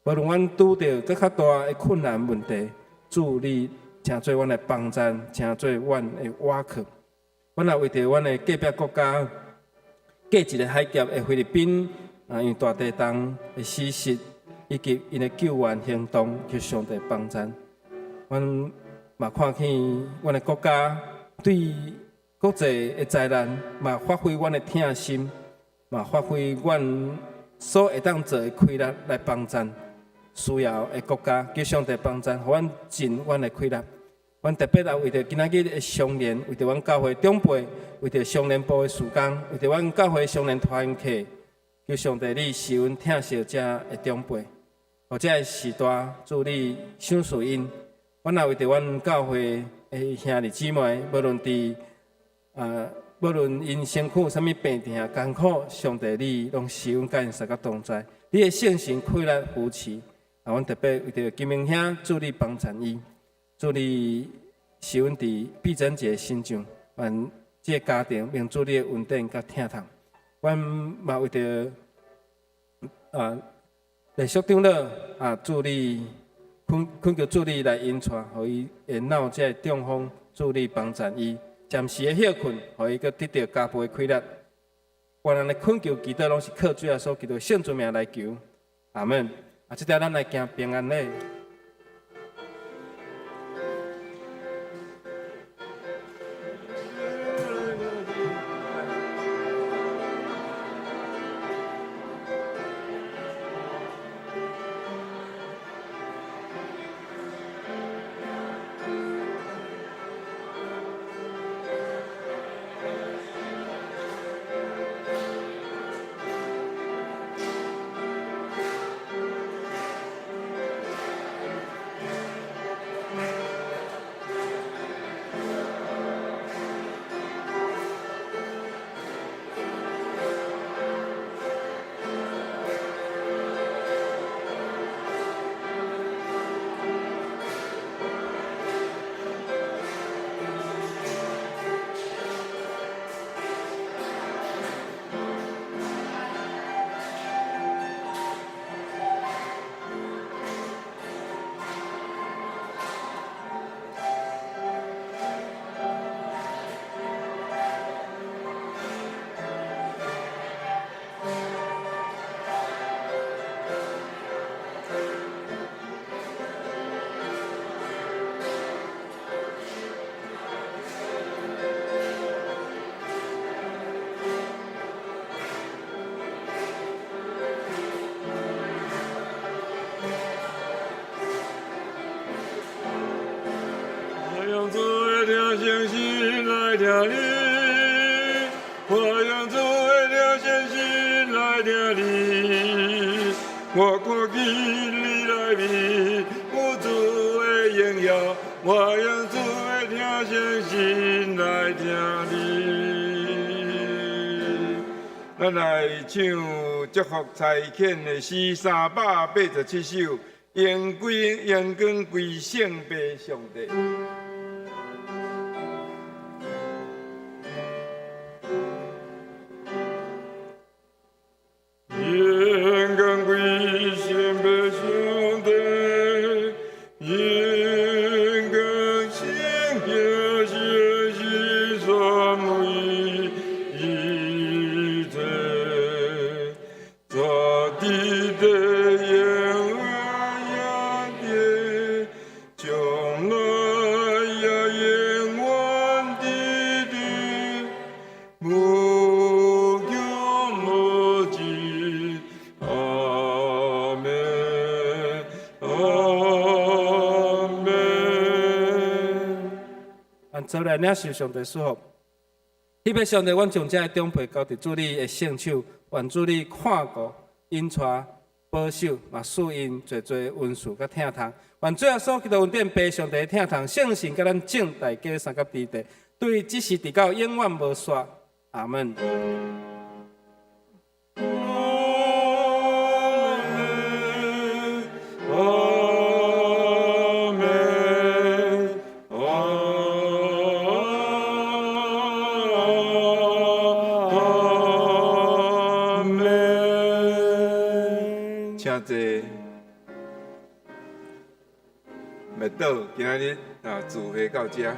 Speaker 1: 无论阮拄着搁较大的困难问题，主你请做阮的帮咱，请做阮的瓦壳。阮也为着阮的隔壁国家，隔一个海峡的菲律宾。因为大地动的事实，以及因的救援行动，求上帝帮咱。阮嘛看见阮的国家对国际的灾难，嘛发挥阮的疼心，嘛发挥阮所会当做的开力来帮咱需要的国家，求上帝帮咱，互阮尽阮的开力。阮特别也为着今仔日的相连，为着阮教会长辈，为着相连部的事工，为着阮教会相连团客。求上帝你施恩疼惜这的长辈，或者时代祝你赏赐因。阮也为着阮教会的兄弟姊妹，无论因身躯有啥物病痛艰苦，上帝你拢施恩甲因三角同在。你的圣神开力扶持，阮特别为着金明兄祝你帮衬伊，祝你施恩伫毕贞节身上，愿这个家庭命祝你的稳定甲疼痛。阮嘛为着历史长老助理恳求助理来引带，互伊会闹这中风，助理帮衬伊暂时的休困，互伊阁得到加倍的开力。原来的恳求祈祷拢是靠主耶稣基督圣主名来求，阿门。这条咱来行平安礼。
Speaker 2: 听你，我用主的良心来听你，我看见你来面，有主的荣耀，我用主的良心来听你。咱来唱祝福差遣的诗387首，阳光归圣父上帝。阳光归圣父上帝，阳光圣行是三位一体，大地的永远的，将来也永远的，无穷无尽。阿门，阿门。
Speaker 1: 按做来领受上帝祝福。迄要上帝，阮将这长辈交伫主你的圣手，愿主你看顾、引带、保守，嘛赐因侪侪恩赐甲疼痛。愿最后所基督恩典，被上帝疼痛，圣神甲咱正大家三甲地地，对即时直到永远无煞。阿门。
Speaker 2: 请坐，麦岛今仔日聚会到这。